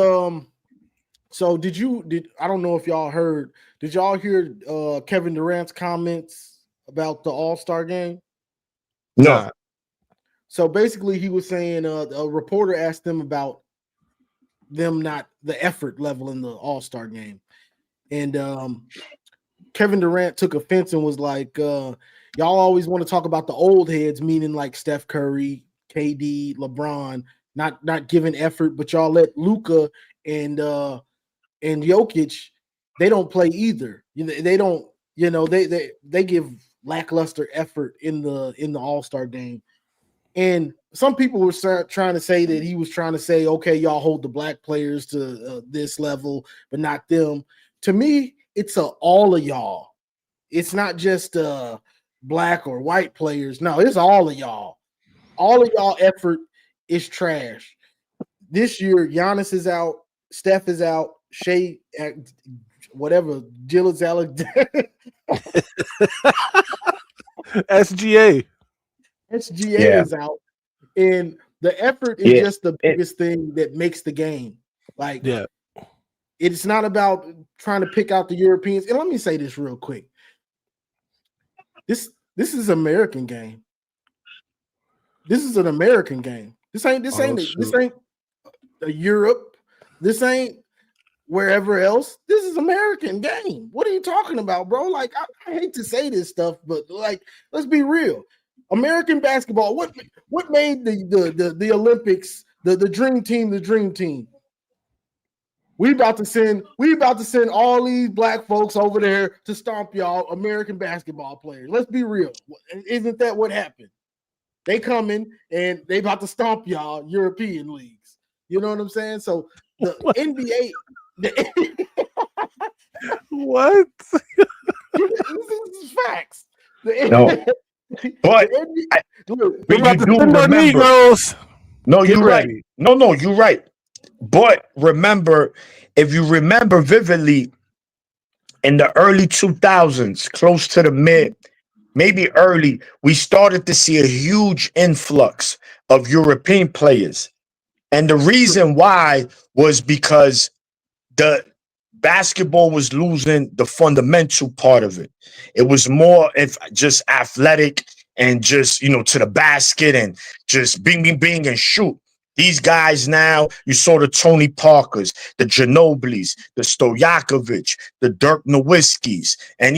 so I don't know if y'all heard, did y'all hear Kevin Durant's comments about the All-Star game? No. So basically he was saying a reporter asked him about them not the effort level in the All-Star game. And Kevin Durant took offense and was like, y'all always want to talk about the old heads, meaning like Steph Curry, KD, LeBron, not giving effort, but y'all let Luka and Jokic, they don't play either. You know, they don't, you know, they give lackluster effort in the All-Star game. And some people were trying to say that he was trying to say, okay, y'all hold the black players to this level, but not them. To me, it's all of y'all. It's not just black or white players. No, it's all of y'all. All of y'all effort is trash. This year, Giannis is out, Steph is out, Shea, whatever, Jill is out. SGA is out. And the effort is just the biggest thing that makes the game. Like, it's not about trying to pick out the Europeans. And let me say this real quick. This is an American game. This is an American game. This ain't a Europe. This ain't wherever else. This is American game. What are you talking about, bro? Like, I hate to say this stuff, but like, let's be real. American basketball. What made the Olympics the dream team? The dream team. We about to send all these black folks over there to stomp y'all American basketball players. Let's be real. Isn't that what happened? They coming and they about to stomp y'all European leagues. You know what I'm saying? So the NBA. What? This is facts. No. But we about to send our Negroes. No, you're right. No, you're right. But remember, if you remember vividly, in the early 2000s, close to the mid, maybe early, we started to see a huge influx of European players. And the reason why was because the basketball was losing the fundamental part of it. It was more just athletic and just, to the basket and just bing, and shoot. These guys now, you saw the Tony Parkers, the Ginobilis, the Stojakovic, the Dirk Nowitzkis, and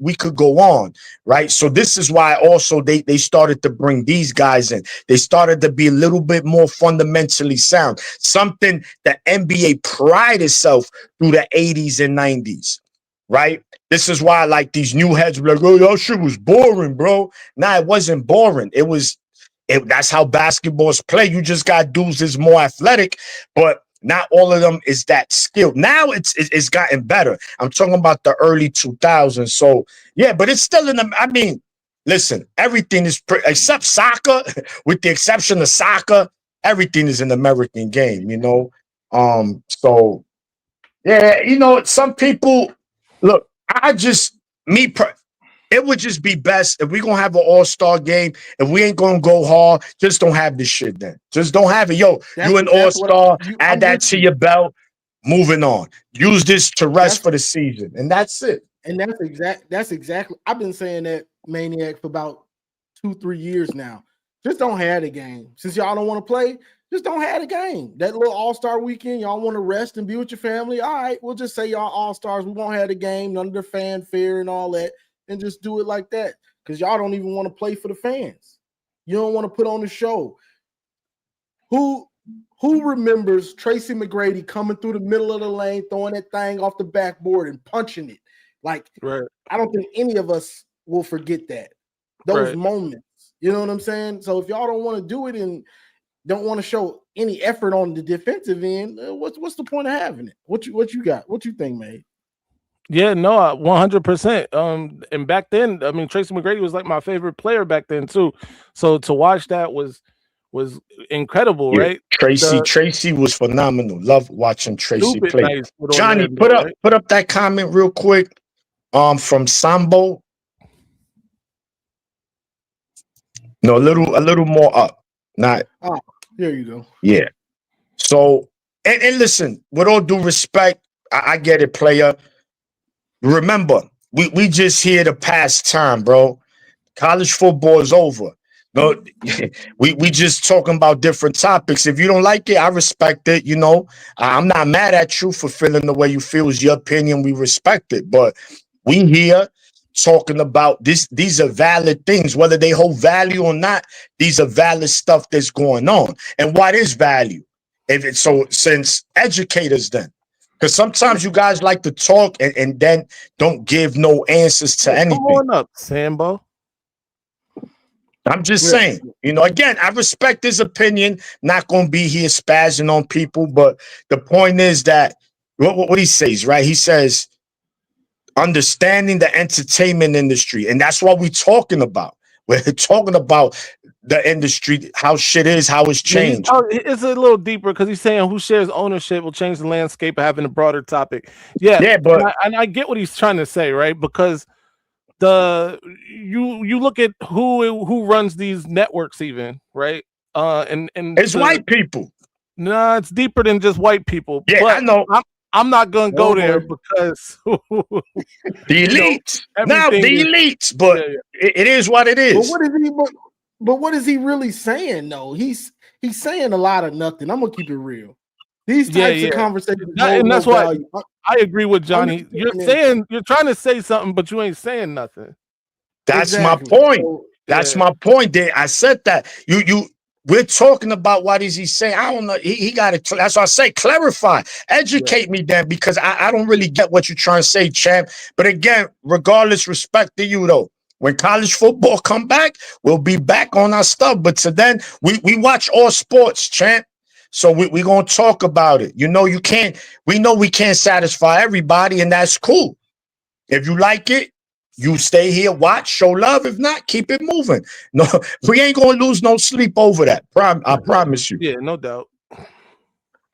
we could go on, right? So this is why also they started to bring these guys in. They started to be a little bit more fundamentally sound, something the NBA pride itself through the 80s and 90s, right? This is why like these new heads were like, oh, that shit was boring, bro. Nah, it wasn't boring. That's how basketballs play. You just got dudes that's more athletic, but not all of them is that skilled. Now it's gotten better. I'm talking about the early 2000s. So yeah, but it's still listen, everything is except soccer, with the exception of soccer, everything is an American game, So yeah, some people look. It would just be best if we're going to have an all-star game. If we ain't going to go hard, just don't have this shit then. Just don't have it. You an all-star, add that to your belt, moving on. Use this to rest for the season. And that's it. And that's exactly. I've been saying that, Maniac, for about 2-3 years now. Just don't have the game. Since y'all don't want to play, just don't have the game. That little all-star weekend, y'all want to rest and be with your family. All right, we'll just say y'all all-stars. We won't have the game, none of the fanfare and all that. And just do it like that, because y'all don't even want to play for the fans. You don't want to put on the show. Who remembers Tracy McGrady coming through the middle of the lane, throwing that thing off the backboard and punching it? Like, right. I don't think any of us will forget those moments. You know what I'm saying? So if y'all don't want to do it and don't want to show any effort on the defensive end, what's the point of having it? What you got? What you think, man? Yeah, no, 100%. And back then, Tracy McGrady was like my favorite player back then too. So to watch that was incredible, right? Tracy was phenomenal. Love watching Tracy play. Nice Johnny, put up that comment real quick. From Sambo. No, a little more up. Not. Oh, there you go. Yeah. So and listen, with all due respect, I get it, player. Remember, we just here to pass time, bro. College football is over. No, we just talking about different topics. If you don't like it, I respect it. I'm not mad at you for feeling the way you feel. Is your opinion. We respect it. But we here talking about this. These are valid things, whether they hold value or not. These are valid stuff that's going on. And what is value? Since educators then. Because sometimes you guys like to talk and then don't give no answers to anything. Come on up, Sambo. I'm just saying, again, I respect his opinion. Not going to be here spazzing on people, but the point is that what he says, right? He says, understanding the entertainment industry. And that's what we're talking about. We're talking about the industry, how shit is, how it's changed. It's a little deeper because he's saying who shares ownership will change the landscape of having a broader topic. Yeah, but I get what he's trying to say, right? Because you look at who runs these networks, even, right? And it's white people. No, it's deeper than just white people. Yeah, but I know. I'm not gonna go there because the elites. Now the elites, but it is what it is. But what is he really saying though? He's saying a lot of nothing. I'm gonna keep it real. These types of conversations, and that's why I agree with Johnny. You're trying to say something, but you ain't saying nothing. That's my point. That's my point. There, I said that. We're talking about what is he saying? I don't know. He got to. That's what I say. Clarify, educate me, then, because I don't really get what you're trying to say, champ. But again, regardless, respect to you though. When college football come back, we'll be back on our stuff. But to then, we watch all sports, champ. So we're gonna talk about it. We know we can't satisfy everybody, and that's cool. If you like it, you stay here, watch, show love. If not, keep it moving. No, we ain't gonna lose no sleep over that. I promise you. Yeah, no doubt.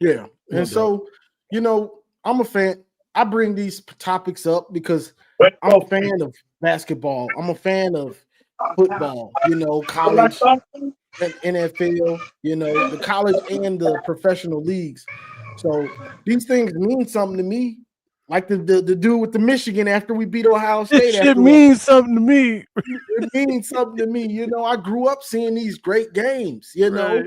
Yeah, and so I'm a fan. I bring these topics up because I'm a fan of basketball. I'm a fan of football. College, NFL. The college and the professional leagues. So these things mean something to me. Like the dude with the Michigan after we beat Ohio State. It means something to me. It means something to me. I grew up seeing these great games. Right.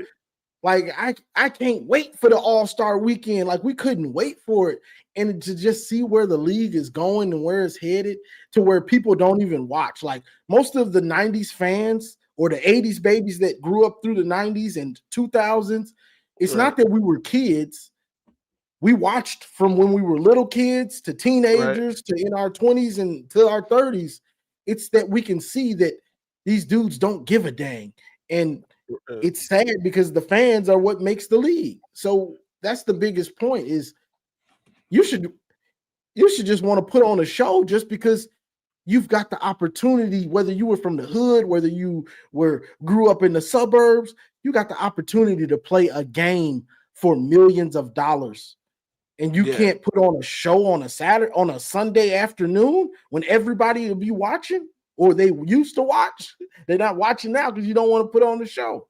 Like I can't wait for the All-Star weekend. Like we couldn't wait for it. And to just see where the league is going and where it's headed to where people don't even watch. Like most of the 90s fans or the 80s babies that grew up through the 90s and 2000s, it's not that we were kids. We watched from when we were little kids to teenagers to in our 20s and to our 30s. It's that we can see that these dudes don't give a dang. And it's sad because the fans are what makes the league. So that's the biggest point is you should just want to put on a show just because you've got the opportunity, whether you were from the hood, whether you grew up in the suburbs, you got the opportunity to play a game for millions of dollars. And you can't put on a show on a Sunday afternoon when everybody will be watching, or they used to watch. They're not watching now because you don't want to put on the show.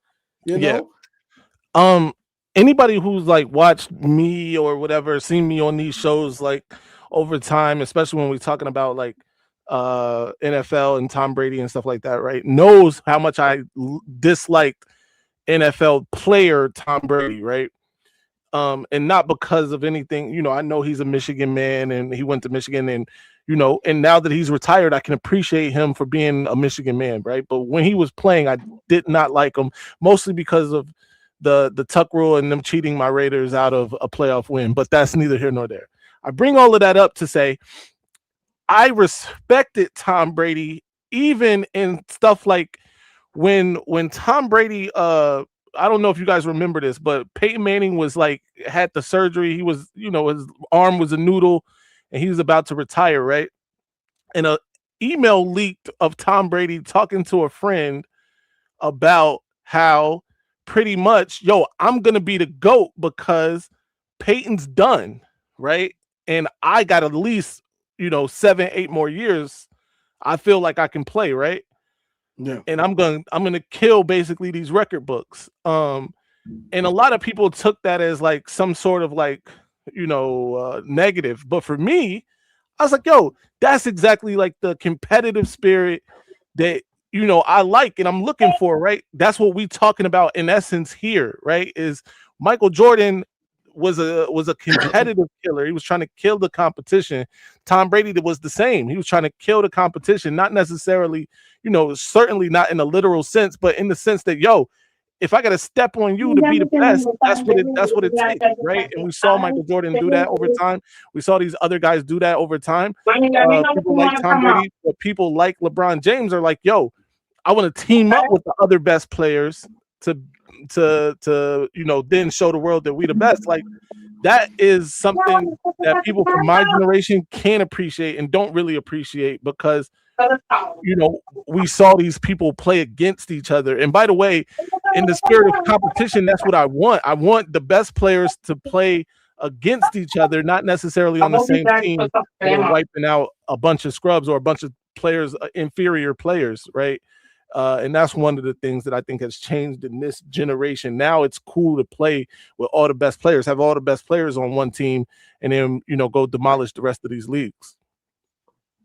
Anybody who's like watched me or whatever, seen me on these shows like over time, especially when we're talking about like NFL and Tom Brady and stuff like that, right? Knows how much I disliked NFL player Tom Brady, right? And not because of anything, I know he's a Michigan man and he went to Michigan and, and now that he's retired, I can appreciate him for being a Michigan man, right? But when he was playing, I did not like him, mostly because of the Tuck rule and them cheating my Raiders out of a playoff win. But that's neither here nor there. I bring all of that up to say I respected Tom Brady even in stuff like when Tom Brady I don't know if you guys remember this, but Peyton Manning was like had the surgery. He was, his arm was a noodle and he was about to retire, right? And an email leaked of Tom Brady talking to a friend about how pretty much, I'm going to be the GOAT because Peyton's done, right? And I got at least, 7-8 more years. I feel like I can play, right? Yeah. And I'm gonna kill basically these record books. And a lot of people took that as like some sort of like, negative. But for me, I was like, that's exactly like the competitive spirit that I like and I'm looking for, right? That's what we talking about in essence here, right? Is Michael Jordan was a competitive killer. He was trying to kill the competition. Tom Brady was the same. He was trying to kill the competition, not necessarily, certainly not in a literal sense, but in the sense that, if I got to step on you to be the best, that's what it takes, right? And we saw Michael Jordan do that over time. We saw these other guys do that over time. People like Tom Brady, but people like LeBron James are like, I want to team up with the other best players to then show the world that we the best. Like that is something that people from my generation can't appreciate and don't really appreciate because we saw these people play against each other. And by the way, in the spirit of competition, that's what I want. I want the best players to play against each other, not necessarily on the same team, wiping out a bunch of scrubs or a bunch of players, inferior players, right? And that's one of the things that I think has changed in this generation. Now it's cool to play with all the best players, have all the best players on one team, and then go demolish the rest of these leagues.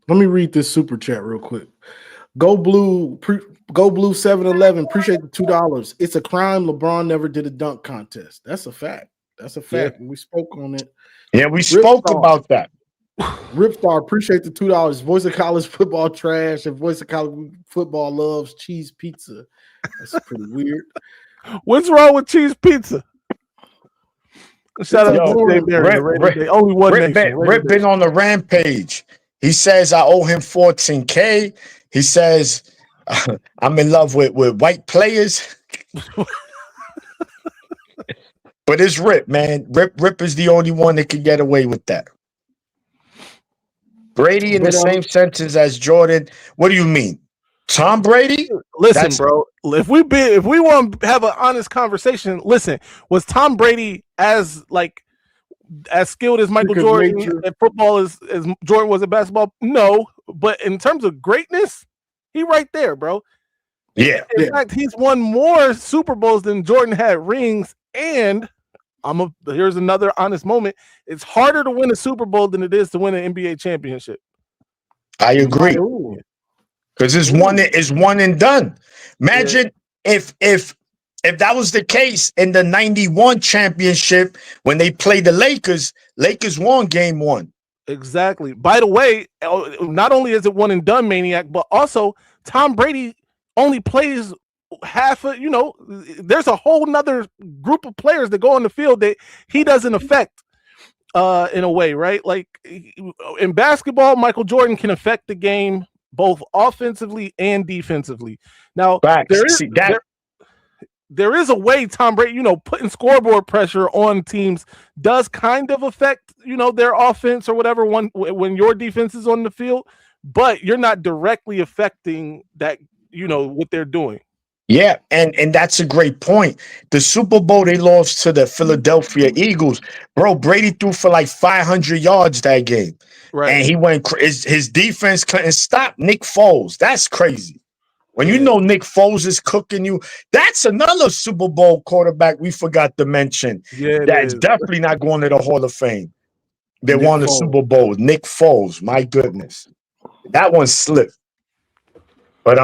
Let me read this super chat real quick. Go Blue 711. Appreciate the $2. It's a crime LeBron never did a dunk contest. That's a fact. That's a fact. Yeah. We spoke on it. Yeah, we spoke about that. Ripstar, appreciate the $2. Voice of college football trash, and voice of college football loves cheese pizza. That's pretty weird. What's wrong with cheese pizza? Shout out to Dave Barry. Only one nation. Rip been on the rampage. He says I owe him $14K. He says I'm in love with white players. But it's Rip, man. Rip is the only one that can get away with that. Brady in the same sentence as Jordan. What do you mean? Tom Brady? Listen, bro. If we want to have an honest conversation, listen, was Tom Brady as skilled as Michael Jordan at football as Jordan was at basketball? No. But in terms of greatness, he right there, bro. Yeah. In fact, he's won more Super Bowls than Jordan had rings. And here's another honest moment. It's harder to win a Super Bowl than it is to win an NBA championship. I agree. Because it's one and done. Imagine if that was the case in the 91 championship when they played the Lakers won game 1. Exactly. By the way, not only is it one and done, Maniac, but also Tom Brady only plays half of, there's a whole nother group of players that go on the field that he doesn't affect in a way, right? Like in basketball, Michael Jordan can affect the game both offensively and defensively. Now, there is a way Tom Brady, putting scoreboard pressure on teams does kind of affect, their offense or whatever when your defense is on the field, but you're not directly affecting that, what they're doing. Yeah, and that's a great point. The Super Bowl they lost to the Philadelphia Eagles. Bro, Brady threw for like 500 yards that game. Right. And he went his defense couldn't stop Nick Foles. That's crazy. When you know Nick Foles is cooking you, that's another Super Bowl quarterback we forgot to mention. Yeah, that's definitely not going to the Hall of Fame. They won the Super Bowl. Nick Foles, my goodness. That one slipped. But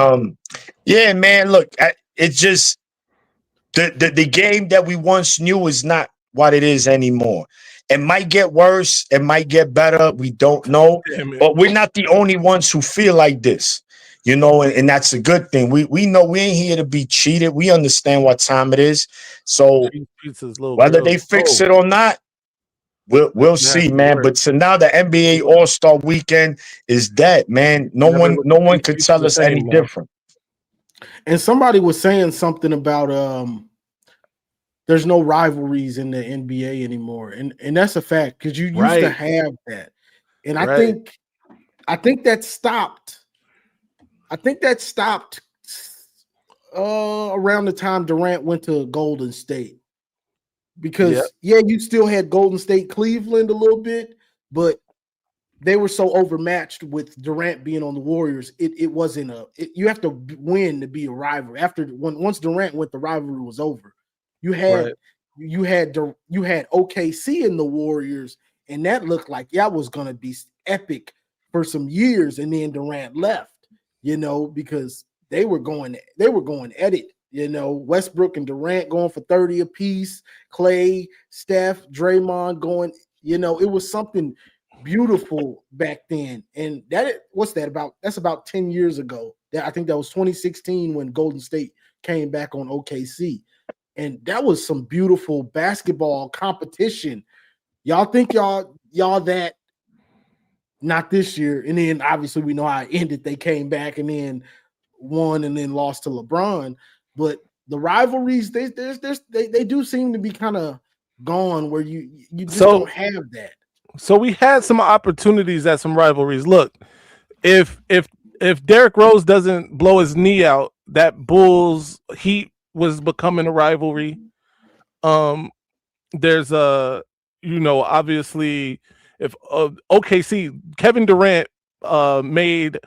yeah, man, look, it's just the game that we once knew is not what it is anymore. It might get worse, it might get better, we don't know. But we're not the only ones who feel like this. And that's a good thing. We know we ain't here to be cheated. We understand what time it is. So whether they fix it or not, we'll see, man. But so now the NBA All-Star Weekend is dead, man. No one could tell us any different. And somebody was saying something about there's no rivalries in the NBA anymore, and that's a fact because you used to have that, and I think that stopped. I think that stopped around the time Durant went to Golden State. Because, you still had Golden State, Cleveland a little bit, but they were so overmatched with Durant being on the Warriors. It wasn't you have to win to be a rival. Once Durant went, the rivalry was over. You had OKC in the Warriors, and that looked like that was going to be epic for some years, and then Durant left. Because they were going at it. Westbrook and Durant going for 30 apiece, Clay, Steph, Draymond going, it was something beautiful back then. And that's about 10 years ago. I think that was 2016 when Golden State came back on OKC. And that was some beautiful basketball competition. Y'all think y'all that? Not this year. And then obviously we know how it ended. They came back and then won and then lost to LeBron. But the rivalries, they do seem to be kind of gone where you just don't have that. So we had some opportunities at some rivalries. Look, if Derrick Rose doesn't blow his knee out, that Bulls Heat was becoming a rivalry. There's obviously if OKC, Kevin Durant made,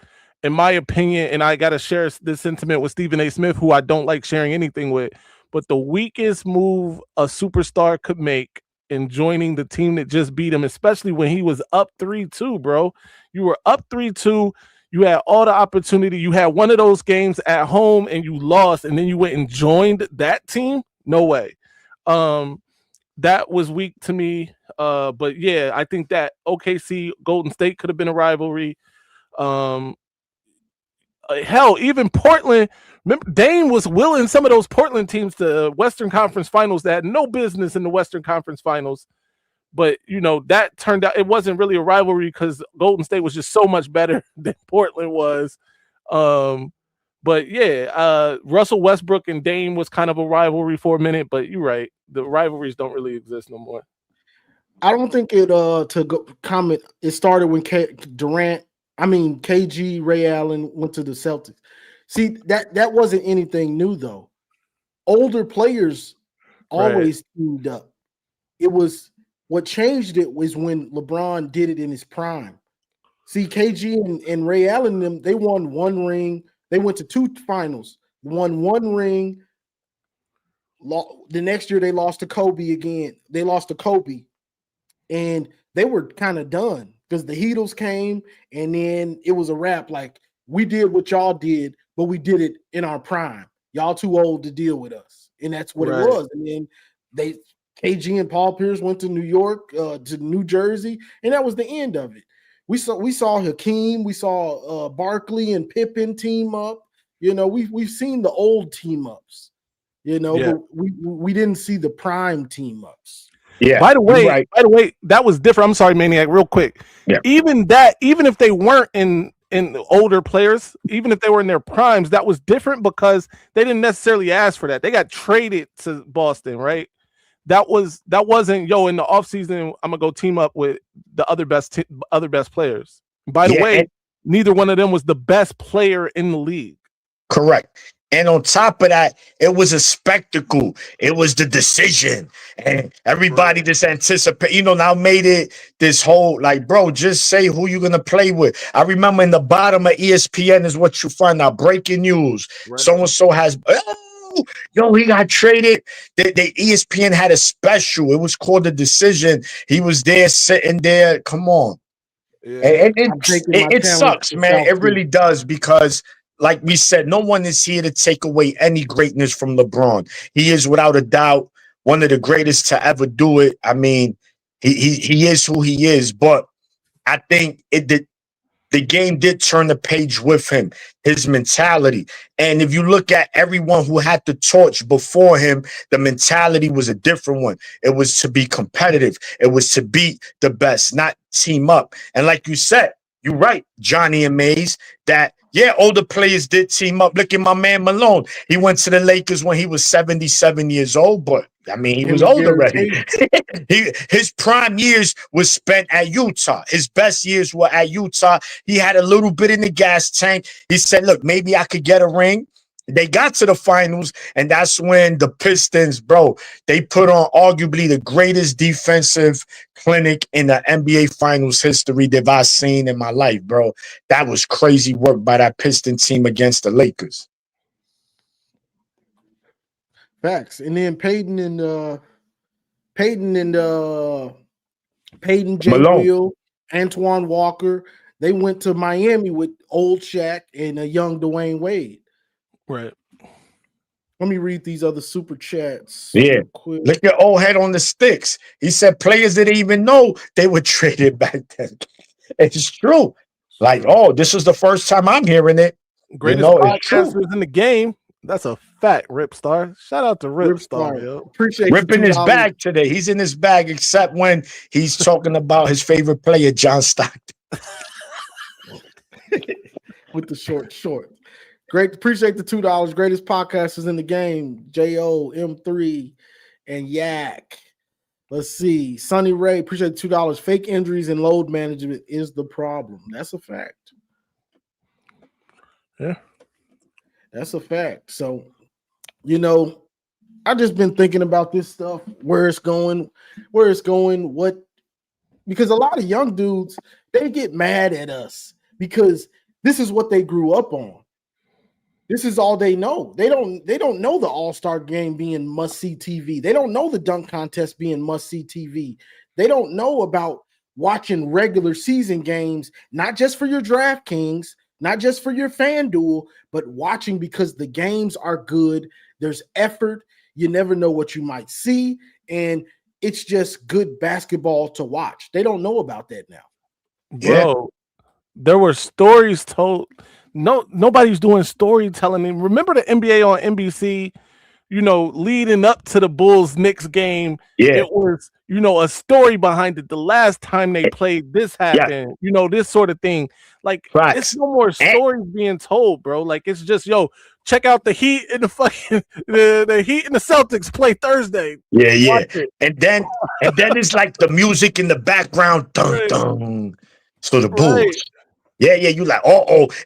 in my opinion, and I gotta share this sentiment with Stephen A. Smith, who I don't like sharing anything with, but the weakest move a superstar could make in joining the team that just beat him, especially when he was up 3-2, bro. You were up 3-2. You had all the opportunity. You had one of those games at home and you lost, and then you went and joined that team. No way. That was weak to me. But yeah, I think that OKC Golden State could have been a rivalry. Hell, even Portland. Remember, Dame was willing some of those Portland teams to Western Conference Finals that had no business in the Western Conference Finals. But, that turned out it wasn't really a rivalry because Golden State was just so much better than Portland was. But yeah, Russell Westbrook and Dame was kind of a rivalry for a minute, but you're right. The rivalries don't really exist no more. I don't think it it started when KG, Ray Allen went to the Celtics. See, that wasn't anything new though. Older players always teamed up. It was what changed it was when LeBron did it in his prime. See, KG and Ray Allen, they won one ring. They went to 2 finals, won 1 ring. The next year they lost to Kobe again. They lost to Kobe, and they were kind of done because the Heatles came, and then it was a wrap. Like, we did what y'all did, but we did it in our prime. Y'all too old to deal with us, and that's what it was. And then KG and Paul Pierce went to New York, to New Jersey, and that was the end of it. We saw Hakeem, we saw Barkley and Pippen team up. We've seen the old team ups. But we didn't see the prime team ups. Yeah. By the way, that was different. I'm sorry, Maniac, real quick. Yeah. Even if they weren't in the older players, even if they were in their primes, that was different because they didn't necessarily ask for that. They got traded to Boston, right? That wasn't in the offseason, I'm gonna go team up with the other best players. By the way, neither one of them was the best player in the league. Correct. And on top of that, it was a spectacle. It was the decision. And everybody just anticipate, now made it this whole, like, bro, just say who you're going to play with. I remember in the bottom of ESPN is what you find out. Breaking news. Right. So-and-so has, he got traded. The ESPN had a special. It was called The Decision. He was there sitting there. Come on. Yeah. It sucks, man. It really does because, like we said, no one is here to take away any greatness from LeBron. He is without a doubt one of the greatest to ever do it. I mean, he is who he is, but I think the game did turn the page with him, his mentality. And if you look at everyone who had the torch before him, the mentality was a different one. It was to be competitive. It was to beat the best, not team up. And like you said, you're right, Johnny and Mays, that older players did team up. Look at my man Malone. He went to the Lakers when he was 77 years old, but I mean, he was old already. His prime years was spent at Utah. His best years were at Utah. He had a little bit in the gas tank. He said, look, maybe I could get a ring. They got to the finals, and that's when the Pistons, bro, they put on arguably the greatest defensive clinic in the NBA Finals history that I've seen in my life, bro. That was crazy work by that Piston team against the Lakers. Facts. And then Peyton, J. Will, Antoine Walker, they went to Miami with old Shaq and a young Dwayne Wade. Right. Let me read these other super chats. Yeah. Look at old head on the sticks. He said players didn't even know they were traded back then. It's true. Like, this is the first time I'm hearing it. Greatest podcasters in the game. That's a fact, Ripstar. Shout out to Ripstar, yo. Appreciate Rip in his bag today. He's in his bag, except when he's talking about his favorite player, John Stockton. With the short. Great, appreciate the $2. Greatest podcasters in the game. Jo M3 and Yak. Let's see. Sonny Ray, appreciate the $2. Fake injuries and load management is the problem. That's a fact. Yeah. That's a fact. So, I've just been thinking about this stuff, where it's going, because a lot of young dudes, they get mad at us because this is what they grew up on. This is all they know. They don't know the All-Star game being must-see TV. They don't know the dunk contest being must-see TV. They don't know about watching regular season games, not just for your DraftKings, not just for your FanDuel, but watching because the games are good. There's effort. You never know what you might see, and it's just good basketball to watch. They don't know about that now. Bro, there were stories told. Nobody's doing storytelling. Remember the NBA on NBC, leading up to the Bulls-Knicks game? Yeah. It was, a story behind it. The last time they played, this happened, this sort of thing. Like, it's no more stories being told, bro. Like, it's just, check out the Heat and the fucking the Heat and the Celtics play Thursday. Yeah. And then it's like the music in the background. Dun, dun. So the Bulls. Right. Yeah, you like,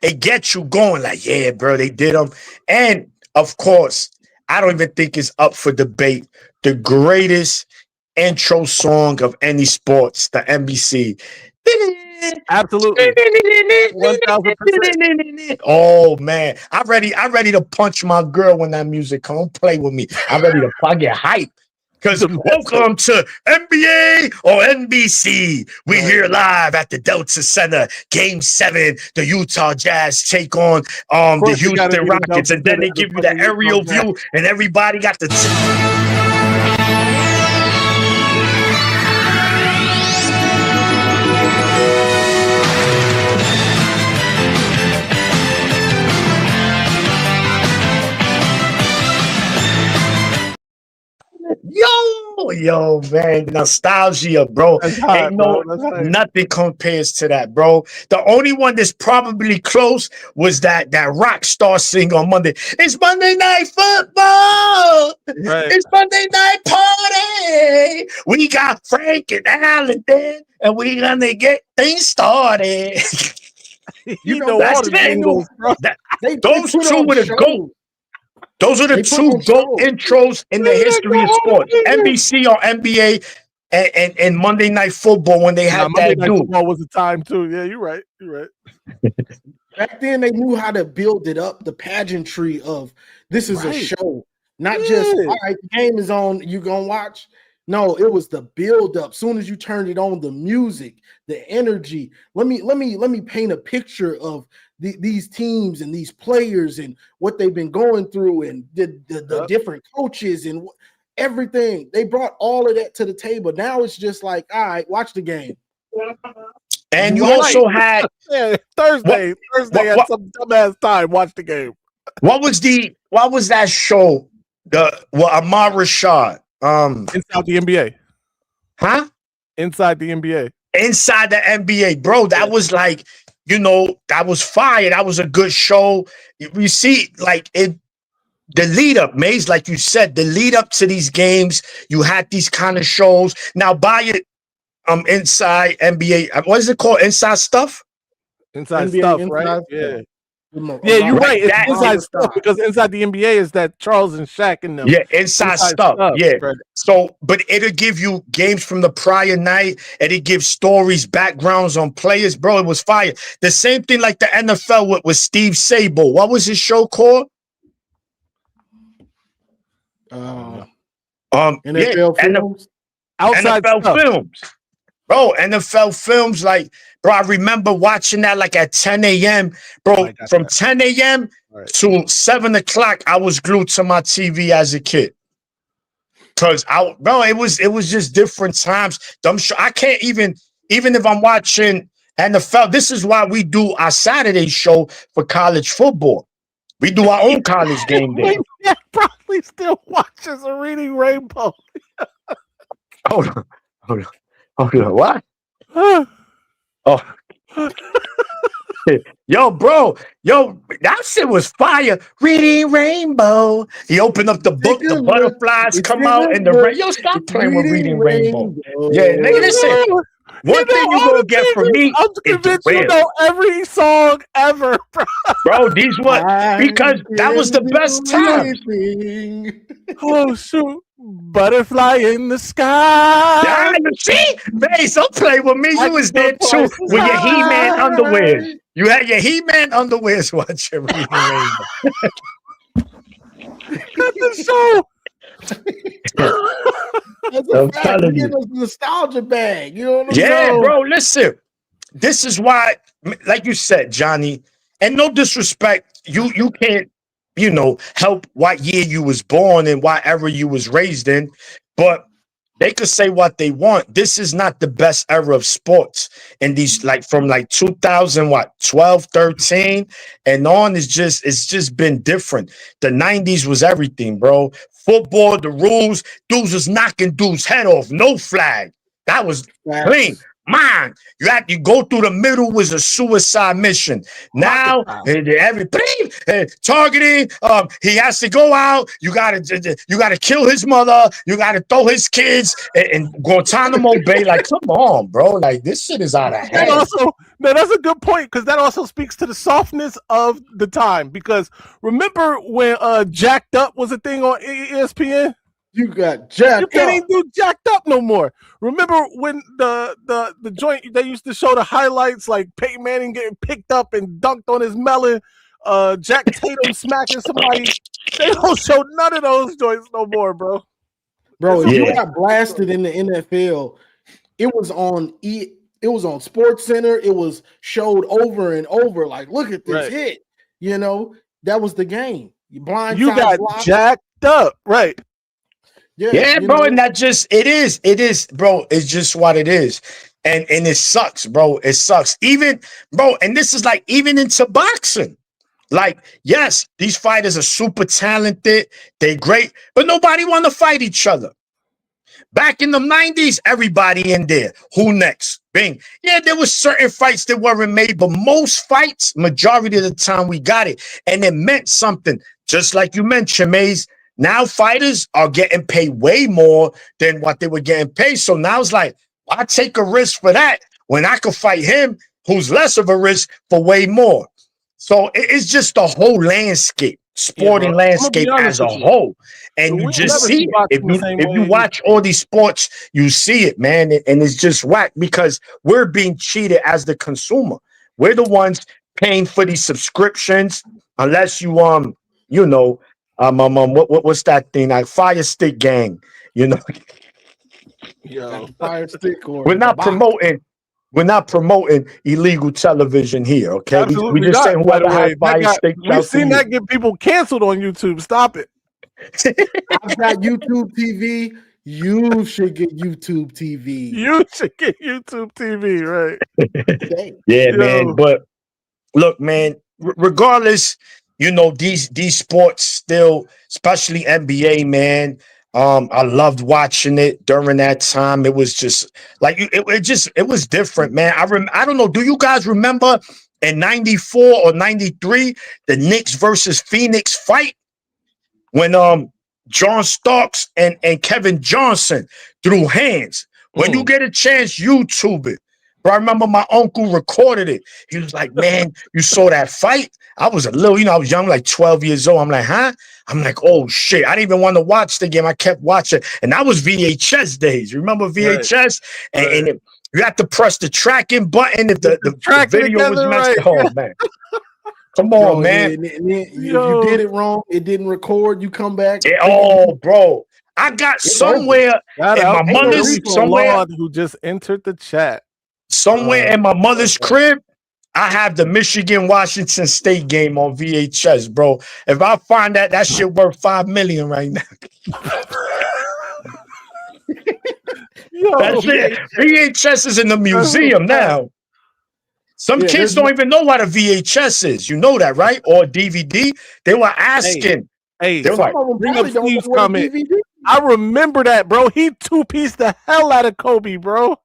it gets you going. Like, yeah, bro, they did them. And of course, I don't even think it's up for debate. The greatest intro song of any sports, the NBC. Absolutely. 1000%. Oh man, I'm ready to punch my girl when that music comes. Don't play with me. I'm ready to get hype. Because welcome to NBA or NBC. We're here live at the Delta Center, Game 7. The Utah Jazz take on the Houston Rockets. And then they give you the aerial view, and everybody got the... Yo, man, nostalgia, bro. Hot, nothing compares to that, bro. The only one that's probably close was that rock star sing on Monday. It's Monday Night Football. Right. It's Monday Night Party. We got Frank and Alan then, and we gonna get things started. That's those two with a goat. Those are the two GOAT intros in the history of sports. NBC or NBA and Monday Night Football when they had that dude. Football was the time too. Yeah, you're right. Back then, they knew how to build it up, the pageantry of this is a show, not just, all right, the game is on, you gonna watch. No, it was the build up. Soon as you turned it on, the music, the energy. Let me paint a picture of these teams and these players and what they've been going through and the different coaches and everything. They brought all of that to the table. Now it's just like, all right, watch the game. And you also had Thursday at some dumbass time. Watch the game. What was that show? Ahmad Rashad. Inside the NBA. Huh? Inside the NBA. Inside the NBA, bro. That was like, that was fire. That was a good show. You see, like the lead up, Maze, like you said, the lead up to these games, you had these kind of shows. Now buy it Inside NBA. What is it called? Inside Stuff? Inside NBA Stuff, Inside right? Stuff. Yeah, you're right. It's That Inside is Stuff because Inside the NBA is that Charles and Shaq and them. Yeah, inside stuff. Yeah. Right. So, but it'll give you games from the prior night, and it gives stories, backgrounds on players. Bro, it was fire. The same thing like the NFL with Steve Sable. What was his show called? NFL Films. Outside NFL Stuff. Films. Bro, NFL Films, like, bro, I remember watching that like at 10 a.m. Bro, from 10 a.m. to 7 o'clock, I was glued to my TV as a kid. Cause it was just different times. I can't even if I'm watching NFL, this is why we do our Saturday show for college football. We do our own college game day. Yeah, probably still watches a Reading Rainbow. Hold on. What? Oh. Yo, bro, that shit was fire. Reading Rainbow. He opened up the book, the Nigga, look, butterflies it's come in out, the and the book. Yo, stop It's playing with reading Reading Rainbow. Yeah, nigga, Rainbow. listen. One thing you gonna get from me I'm is the convinced you real. know every song ever, bro. Bro, these what I because that was the can best do times. anything. Oh shoot, butterfly in the sky. Yeah, you see, Mace, don't play with me. I You was can go there too places with your He-Man high. underwears. You had your He-Man underwears watching Reading Rainbow. Cut the show. That's a I'm fact. telling We you. get us nostalgia bag. You know what I'm Yeah, saying? bro, listen. This is why, like you said, Johnny, and no disrespect, you can't, help what year you was born and what era you was raised in, but they could say what they want. This is not the best era of sports. And these from 2000, 12, 13 and on it's just been different. The 90s was everything, bro. Football, the rules, dudes was knocking dudes' head off, no flag. That was clean. Facts. Man, you go through the middle was a suicide mission. Now every targeting, he has to go out. You gotta kill his mother. You gotta throw his kids in Guantanamo Bay. Like, come on, bro. Like, this shit is out of That hand. also, no, that's a good point because that also speaks to the softness of the time. Because remember when Jacked Up was a thing on ESPN? You got You jacked can't up. even do Jacked Up no more. Remember when the joint they used to show the highlights like Peyton Manning getting picked up and dunked on his melon, Jack Tatum smacking somebody. They don't show none of those joints no more, bro. Bro, if you Yeah. got blasted in the NFL, it was on Sports Center. It was showed over and over. Like, look at this Right. hit. That was the game. You blind You side got block. jacked up, right? Yeah, you bro, know. and that just it is, bro. It's just what it is, and it sucks, bro. It sucks, even, bro. And this is like even into boxing. Like, yes, these fighters are super talented, they're great, but nobody want to fight each other. Back in the 90s, everybody in there. Who next? Bing. Yeah, there was certain fights that weren't made, but most fights, majority of the time, we got it, and it meant something. Just like you mentioned, Maze. Now fighters are getting paid way more than what they were getting paid. So now it's like, why take a risk for that when I could fight him who's less of a risk for way more? So it's just the whole landscape, sporting bro. I'm gonna be landscape honest as a with you. whole. And We'll you just never see see it. boxing the same If you way. watch all these sports, you see it, man. And it's just whack because we're being cheated as the consumer. We're the ones paying for these subscriptions, unless you what's that thing? Like Fire Stick Gang, Yo, That fire stick or We're the not box. promoting illegal television here, okay? absolutely We just not. saying By the whoever way, has Fire Stick. we've seen that get people canceled on YouTube. Stop it. I've got YouTube TV. You should get YouTube TV. You should get YouTube TV, right? Today. Yeah, Yo. man. But look, man, regardless, these sports still, especially NBA, man. I loved watching it during that time. It was just like it was different, man. I don't know. Do you guys remember in 94 or 93 the Knicks versus Phoenix fight when John Starks and Kevin Johnson threw hands? When you get a chance, YouTube it. But I remember my uncle recorded it. He was like, man, you saw that fight? I was a little, I was young, like 12 years old. I'm like, huh? I'm like, oh, shit. I didn't even want to watch the game. I kept watching. And that was VHS days. Remember VHS? Right. And you had to press the tracking button if the video was messed up. Oh, man. Come on, man. And if you did it wrong, it didn't record. You come back. Bro. I got somewhere in my mother's who just entered the chat. Somewhere in my mother's crib, I have the Michigan-Washington State game on VHS, bro. If I find that shit worth $5 million right now. VHS is in the museum now. Some kids don't even know what a VHS is. You know that, right? Or DVD. They were asking. Hey, they were like, bring up Steve's comment. I remember that, bro. He two-pieced the hell out of Kobe, bro.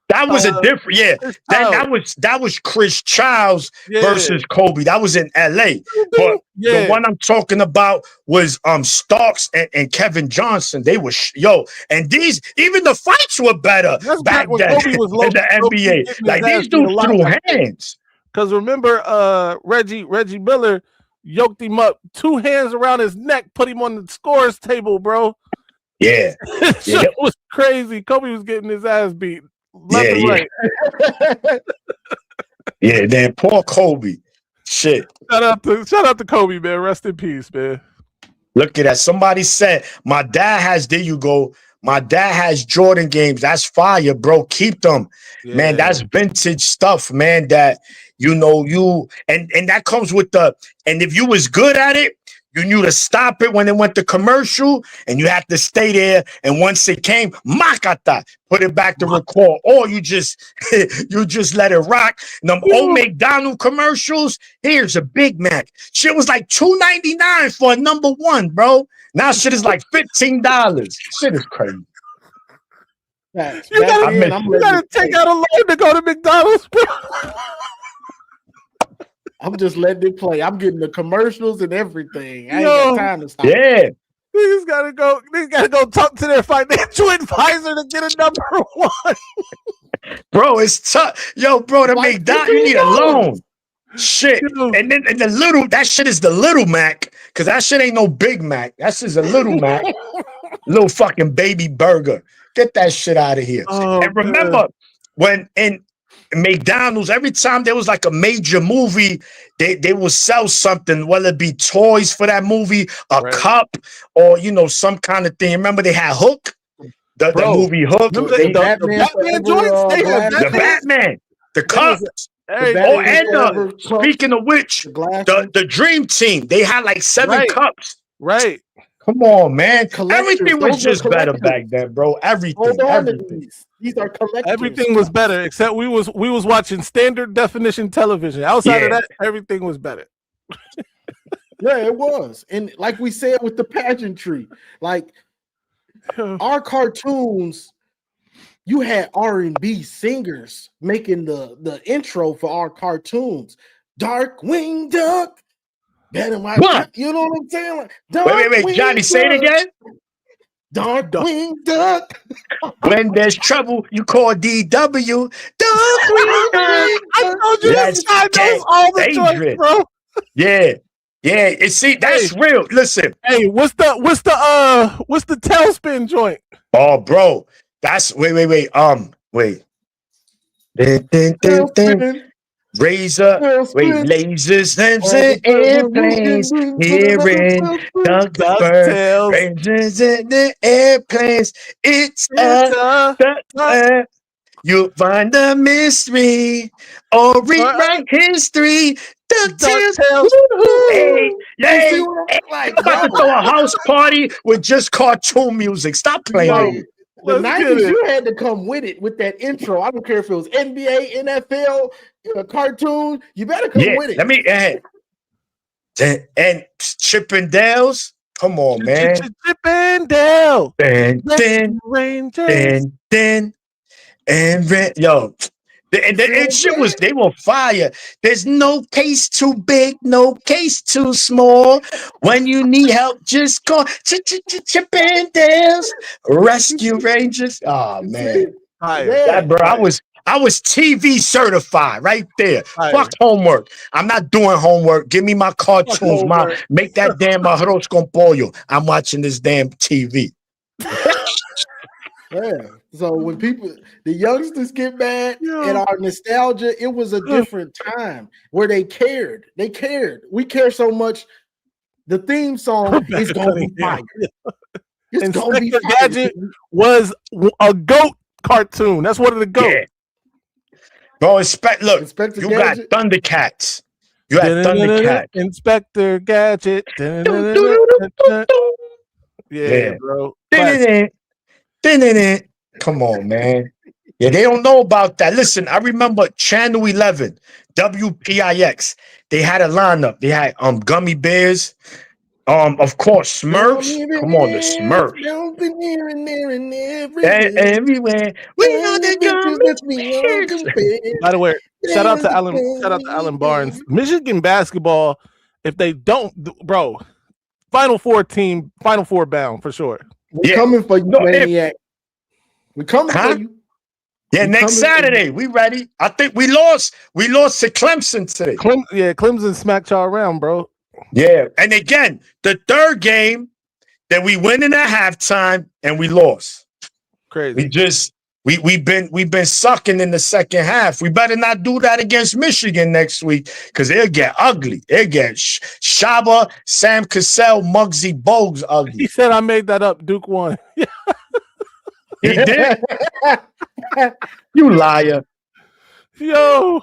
That was a different, yeah. Chris Then Childs. that was Chris Childs Yeah. versus Kobe. That was in LA. But Yeah. the one I'm talking about was Starks and Kevin Johnson. They were and these even the fights were better That's back back when then Kobe was in the NBA. getting Like his ass these beat a dudes lot threw back then. hands. Because remember, Reggie Miller yoked him up, 2 hands around his neck, put him on the scores table, bro. Yeah. Shit was crazy. Kobe was getting his ass beat left and right. Yeah, then poor Kobe. Shit. Shout out to Kobe, man. Rest in peace, man. Look at that. Somebody said, my dad has, there you go. My dad has Jordan games. That's fire, bro. Keep them. Yeah. Man, that's vintage stuff, man. That and that comes with and if you was good at it, you knew to stop it when it went to commercial, and you had to stay there. And once it came, makata, put it back to record, or you just let it rock. Them old McDonald commercials. Here's a Big Mac. Shit was like $2.99 for a number 1, bro. Now shit is like $15. Shit is crazy. You gotta take out a loan to go to McDonald's, bro. I'm just letting it play. I'm getting the commercials and everything. I ain't Yo. got time to stop. Yeah. Niggas gotta go talk to their financial advisor to get a number 1. Bro, it's tough. Yo, bro, to make that, you need a loan. Shit. And then that shit is the Little Mac, because that shit ain't no Big Mac. That shit's a Little Mac. Little fucking baby burger. Get that shit out of here. Oh, and remember, when in McDonald's, every time there was like a major movie, they will sell something, whether it be toys for that movie, a cup, or some kind of thing. Remember they had Hook, the movie Hook. The Batman joints. The Batman, the cups. Speaking of which, the Dream Team, they had like 7 cups. Right. Come on, man. Everything was just better back then, bro. Everything. These are collectors. Everything was better, except we was watching standard definition television. Outside of that, everything was better. Yeah, it was. And like we said with the pageantry, like our cartoons, you had R&B singers making the intro for our cartoons. Darkwing Duck. What? You know what I'm saying? Wait, Johnny, say it again. Darkwing Duck. When there's trouble, you call DW. Darkwing I told you this guy knows all the joints, bro. Yeah. And see, that's real. Listen. Hey, what's the tailspin joint? Oh, bro. That's wait. Dun. Razor, lasers, and airplanes, hearing DuckTales, razors and the airplanes. It's you'll find the mystery or rewrite history. DuckTales. Hey, I'm about to throw a house party with just cartoon music. Stop playing. The 90s, you had to come with it with that intro. I don't care if it was NBA, NFL, a cartoon. You better come with it. Let me and Chip and Dale's. Come on, man. Chip and Dale. And shit was, they were fire. There's no case too big, no case too small. When you need help, just call Chip and Dale's Rescue Rangers. Oh man, bro, I was TV certified right there. Fuck homework. I'm not doing homework. Give me my cartoons. Make that damn arroz con pollo. I'm watching this damn TV. Yeah. So when the youngsters get mad at our nostalgia, it was a different time where they cared. They cared. We care so much. The theme song is going to be fire. It's going to be fire. Gadget was a goat cartoon. That's one of the goats. Yeah. Bro, Inspector you Gadget. Got Thundercats. You had Thundercats. Inspector Gadget. Yeah, bro. Come on, man. Yeah, they don't know about that. Listen, I remember Channel 11, WPIX. They had a lineup. They had Gummy Bears, Of course, Smurfs. Come on, the Smurfs. Bouncing here and there and everywhere. Everywhere. We know they're gonna miss. By the way, shout out to Alan Barnes. Michigan basketball, if they don't, bro, Final Four bound for sure. We're coming for you, Maniac. We're coming for you. Yeah, next Saturday, we ready. I think we lost. We lost to Clemson today. Clemson smacked y'all around, bro. Yeah, and again, the third game that we went in at halftime and we lost. Crazy. We've been sucking in the second half. We better not do that against Michigan next week because they'll get ugly. They'll get Shaba, Sam Cassell, Muggsy Bogues ugly. He said I made that up. Duke won. He did. You liar. Yo.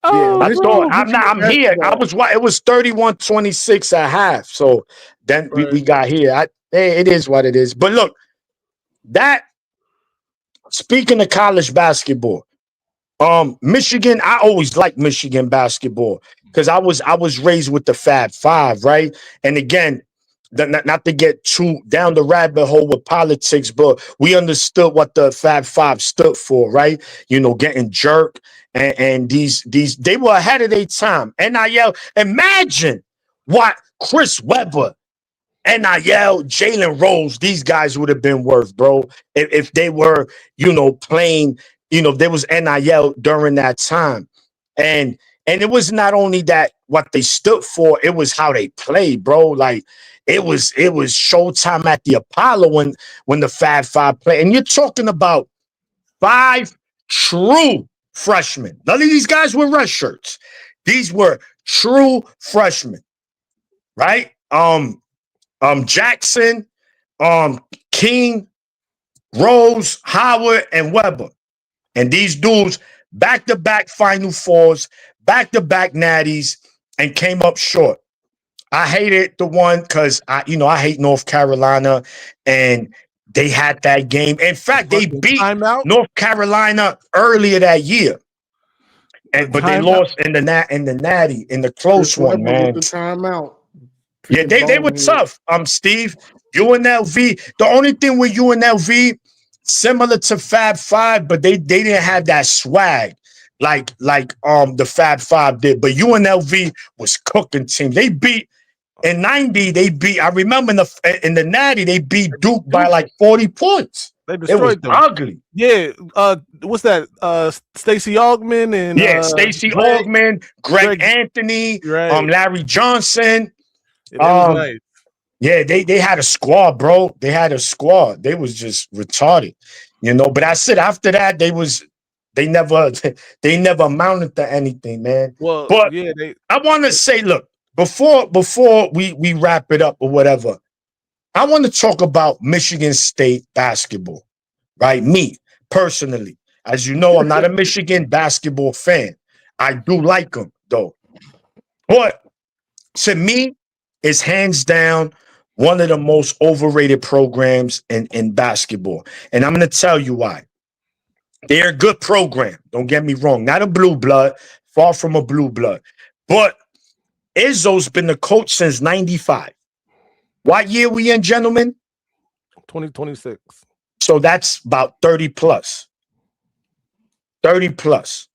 Oh, I'm here. It was 31-26 at half. So then we got here. It is what it is. But look, speaking of college basketball, Michigan, I always liked Michigan basketball because I was raised with the Fab Five, right? And again, not to get too down the rabbit hole with politics, but we understood what the Fab Five stood for, right? You know, getting jerk and these they were ahead of their time. NIL, imagine what Chris Webber, NIL, Jalen Rose, these guys would have been worth, bro, if they were, playing, there was NIL during that time. And it was not only that what they stood for, it was how they played, bro. Like it was showtime at the Apollo when the Fab Five played. And you're talking about 5 true freshmen. None of these guys were red shirts. These were true freshmen, right? Jackson, King, Rose, Howard, and Weber. And these dudes back-to-back Final Fours, back-to-back natties, and came up short. I hated the one because I hate North Carolina, and they had that game. In fact, they beat North Carolina earlier that year. But they lost in the natty, in the close one, man. Timeout. Yeah, they were tough. Steve, UNLV. The only thing with UNLV, similar to Fab Five, but they didn't have that swag like the Fab Five did. But UNLV was cooking team. They beat in '90. I remember in the natty they beat Duke by like 40 points. They destroyed them. Ugly. Yeah. What's that? Stacey Augmon and Stacey Augmon, Greg Anthony, right. Larry Johnson. Nice. Yeah, they had a squad, bro. They had a squad. They was just retarded, But I said after that, they never amounted to anything, man. Well, but yeah, I want to say, look, before we wrap it up or whatever, I want to talk about Michigan State basketball, right? Me personally, as you know, I'm not a Michigan basketball fan. I do like them though, but to me, it's hands down one of the most overrated programs in basketball. And I'm going to tell you why. They're a good program. Don't get me wrong. Not a blue blood, far from a blue blood. But Izzo's been the coach since 95. What year we in, gentlemen? 2026. So that's about 30 plus. 30 plus.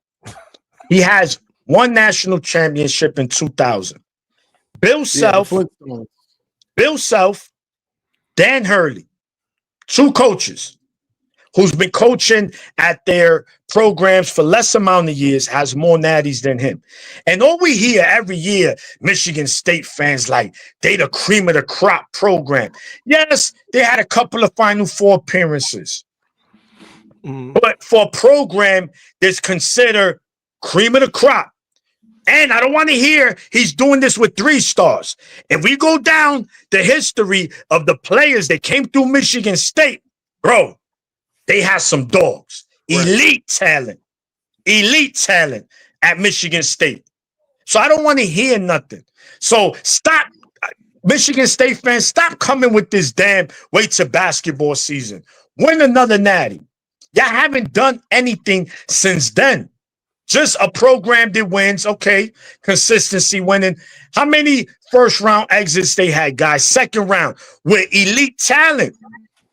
He has one national championship in 2000. Bill Self, Dan Hurley, 2 coaches who's been coaching at their programs for less amount of years, has more natties than him. And all we hear every year, Michigan State fans like, they the cream of the crop program. Yes, they had a couple of Final Four appearances. But for a program that's considered cream of the crop, and I don't want to hear he's doing this with 3 stars. If we go down the history of the players that came through Michigan State, bro, they had some dogs. Right. Elite talent at Michigan State. So I don't want to hear nothing. So stop, Michigan State fans, stop coming with this damn wait till basketball season. Win another natty. Y'all haven't done anything since then. Just a program that wins. Okay, consistency winning. How many first round exits they had, guys? Second round with elite talent.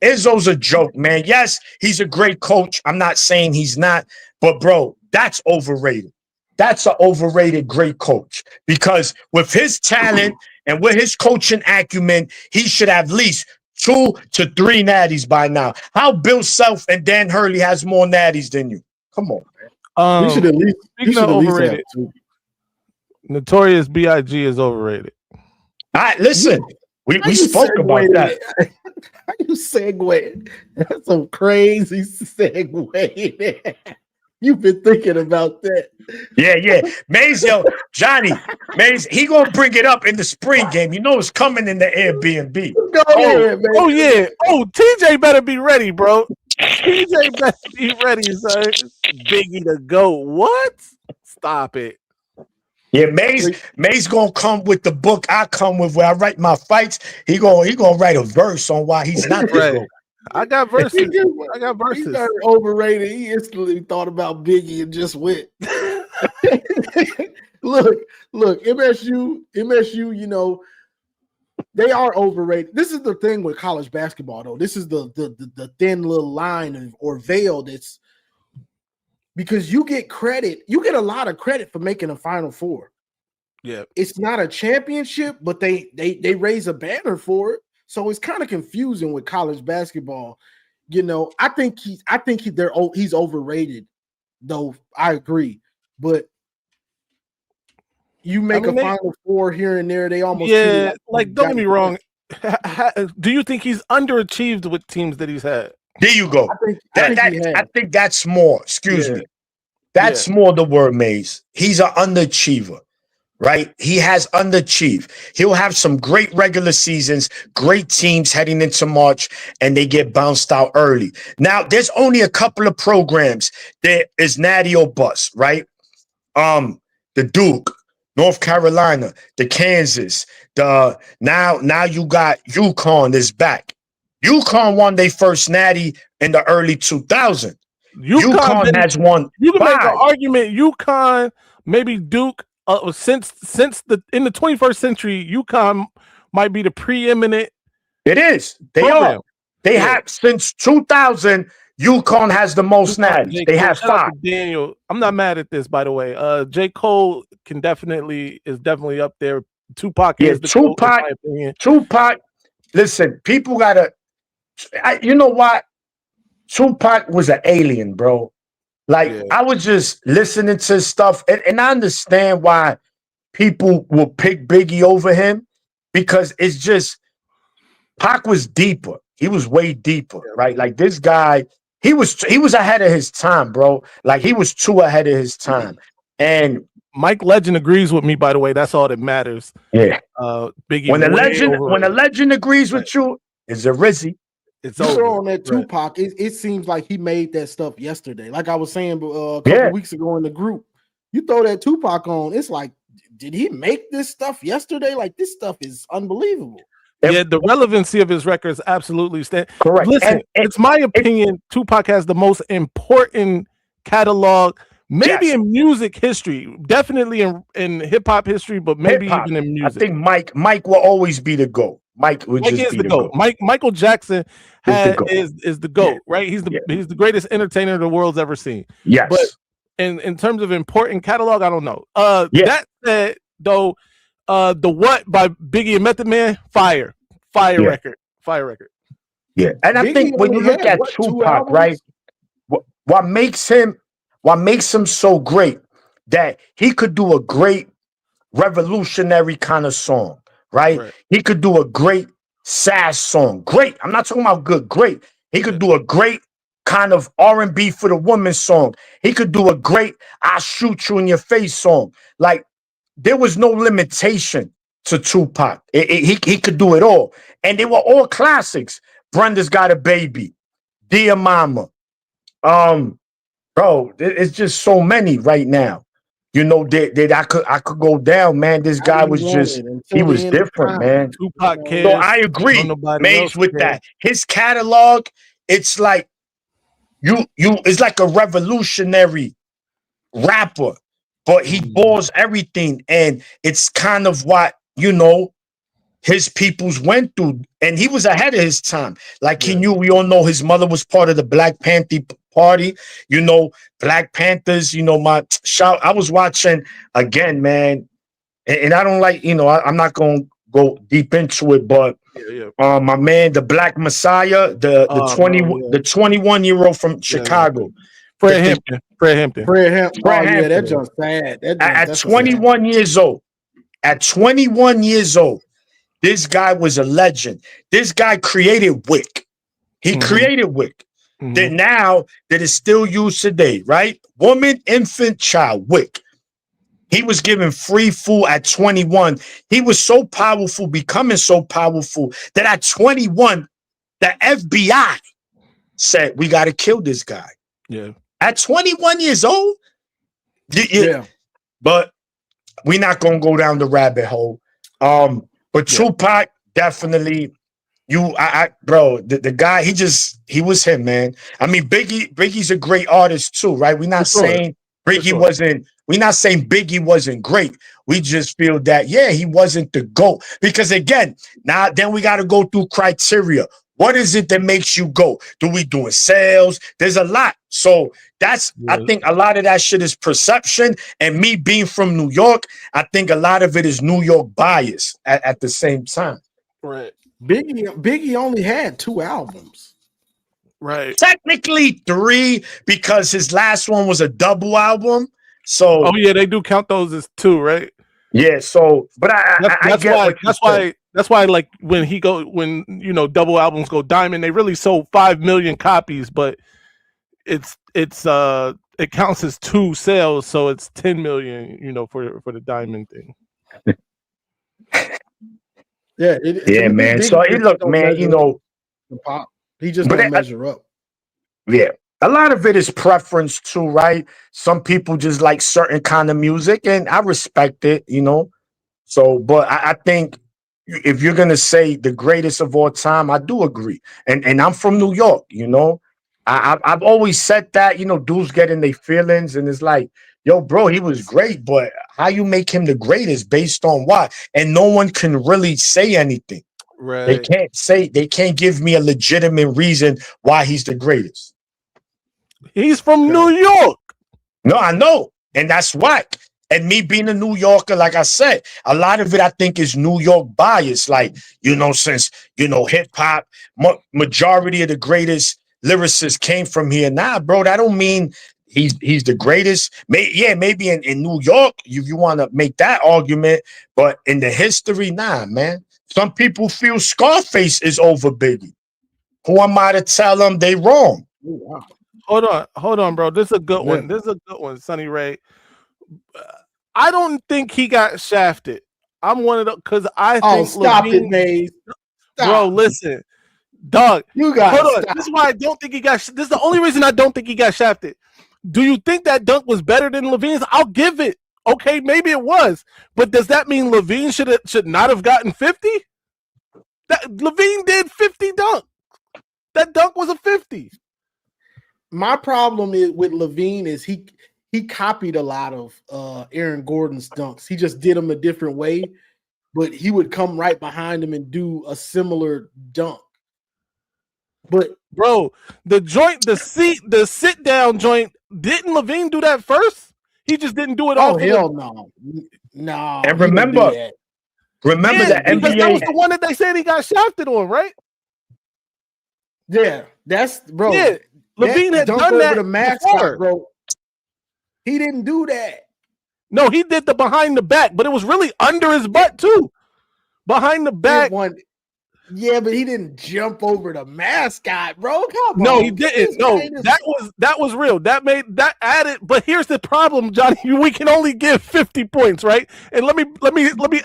Izzo's a joke, man. Yes, he's a great coach. I'm not saying he's not, but bro, that's overrated. That's an overrated great coach because with his talent and with his coaching acumen, he should have at least 2 to 3 natties by now. How Bill Self and Dan Hurley has more natties than you? Come on, man. He should at least. He speaking should of at least have overrated, 2. Notorious B.I.G. is overrated. All right, listen. We How you spoke about segued that. it? How you segue? That's some crazy segue. You've been thinking about that. Yeah. Maze, yo, Johnny, Maze, he gonna bring it up in the spring game. You know it's coming in the Airbnb. Go ahead, man. Oh yeah. Oh, TJ better be ready, bro. TJ better be ready, son. Biggie to go. What? Stop it. Yeah, Maze gonna come with the book I come with where I write my fights. He gonna write a verse on why he's not the Right. GOAT. I got verses. I got He verses. got overrated. He instantly thought about Biggie and just went. Look, MSU, you know, they are overrated. This is the thing with college basketball, though. This is the thin little line or veil that's because you get a lot of credit for making a Final Four. Yeah. It's not a championship, but they raise a banner for it. So it's kind of confusing with college basketball. You know, I think he's overrated, though. I agree, but you make a Final Four here and there, they almost like don't get me wrong. Do you think he's underachieved with teams that he's had? There you go. I think that's more. Excuse me. That's more the word, Maze. He's an underachiever. Right? He has underachieved. He'll have some great regular seasons, great teams heading into March, and they get bounced out early. Now, there's only a couple of programs that is natty or bust, right? The Duke, North Carolina, the Kansas, now you got UConn is back. UConn won their first natty in the early 2000s. UConn has won. You can make an argument. UConn, maybe Duke. Since in the 21st century, UConn might be the preeminent. It is. They are. They have since 2000. UConn has the most natties. They have 5. Daniel, I'm not mad at this, by the way. J. Cole is definitely up there. Tupac is the Tupac. GOAT, in my opinion. Tupac. Listen, people gotta. You know what? Tupac was an alien, bro. I was just listening to stuff, and I understand why people will pick Biggie over him because it's just Pac was deeper. He was way deeper, right? Like this guy, he was ahead of his time, bro. Like he was too ahead of his time. And Mike Legend agrees with me, by the way. That's all that matters. Yeah. Biggie. When a legend agrees with you, it's a Rizzy. It's over. On that Tupac, it seems like he made that stuff yesterday. Like I was saying a couple weeks ago in the group, you throw that Tupac on, it's like, did he make this stuff yesterday? Like this stuff is unbelievable. Yeah, the relevancy of his records absolutely stand. Correct. Listen, it's my opinion. Tupac has the most important catalog, maybe in music history, definitely in hip hop history, but maybe even in music. I think Mike will always be the GOAT. Mike would just be the GOAT. Michael Jackson is the GOAT, right? He's the greatest entertainer the world's ever seen. Yes. But in terms of important catalog, I don't know. That said, though, the What by Biggie and Method Man, fire record. Yeah, and I think when you look at Tupac, right, what makes him so great that he could do a great revolutionary kind of song. Right? He could do a great sass song. Great. I'm not talking about good. Great. He could do a great kind of R&B for the woman song. He could do a great "I shoot you in your face" song. Like there was no limitation to Tupac. He could do it all, and they were all classics. Brenda's Got a Baby, Dear Mama. Bro, it's just so many right now. You know that I could go down, man. This guy was he was different, man. Tupac so I agree, Maze, with that. His catalog, it's like it's like a revolutionary rapper, but he balls everything. And it's kind of what, his peoples went through. And he was ahead of his time. Like he knew, we all know his mother was part of the Black Panther Party. Black Panthers, my shout. I was watching again, man. And I don't like, I'm not going to go deep into it, but my man, the Black Messiah, the 21-year-old from Chicago. Fred Hampton. Yeah, that jump's sad. At 21 years old, this guy was a legend. This guy created WIC. He created WIC. That now that is still used today, right? Woman, infant, child, WIC. He was given free food at 21. He was so powerful, becoming so powerful that at 21, the FBI said, we got to kill this guy. Yeah. At 21 years old? Yeah. But we're not going to go down the rabbit hole. But Tupac, definitely, bro, the guy, he was him, man. I mean, Biggie's a great artist too, right? We're not saying we're not saying Biggie wasn't great. We just feel that, he wasn't the GOAT. Because again, then we got to go through criteria. What is it that makes you go? Do we doing sales? There's a lot. So I think a lot of that shit is perception. And me being from New York, I think a lot of it is New York bias at the same time. Right. Biggie only had 2 albums. Right. Technically 3, because his last one was a double album. So they do count those as 2, right? Yeah. So, but that's why like when double albums go diamond, they really sold 5 million copies, but it counts as 2 sales, so it's 10 million, for the diamond thing. Man. So look, man, he just don't measure up. Yeah. A lot of it is preference too, right? Some people just like certain kind of music, and I respect it, So, but I think if you're gonna say the greatest of all time, I do agree. And I'm from New York, I've always said that, dudes get in their feelings, and it's like, yo, bro, he was great, but how you make him the greatest based on what? And no one can really say anything. Right. They can't give me a legitimate reason why he's the greatest. He's from New York. No, I know. And that's why. And me being a New Yorker, like I said, a lot of it, I think, is New York bias. Like, since, hip hop, majority of the greatest lyricists came from here. Nah, bro, that don't mean he's the greatest. Maybe in New York, you want to make that argument. But in the history, nah, man. Some people feel Scarface is over Biggie. Who am I to tell them they wrong? Wow. Hold on, bro. This is a good one. This is a good one, Sonny Ray. I don't think he got shafted. I'm one of the because I think stop it, Maze. Bro, listen, dog. You got hold on. This is why I don't think he got. This is the only reason I don't think he got shafted. Do you think that dunk was better than Levine's? I'll give it. Okay, maybe it was, but does that mean Levine should not have gotten 50? That Levine did 50 dunk. That dunk was a 50. My problem with Levine is he copied a lot of Aaron Gordon's dunks. He just did them a different way, but he would come right behind him and do a similar dunk. But bro, the sit down joint, didn't Levine do that first? He just didn't do it. Oh hell no. And remember that NBA. That was the one that they said he got shafted on, right? Yeah, that's bro. Yeah, Levine had done that the mascot, bro. He didn't do that. No, he did the behind the back, but it was really under his butt too. Behind the back. Yeah, but he didn't jump over the mascot, bro. Come no, on. He didn't. No, that was real. That added. But here's the problem, Johnny. We can only give 50 points, right? And let me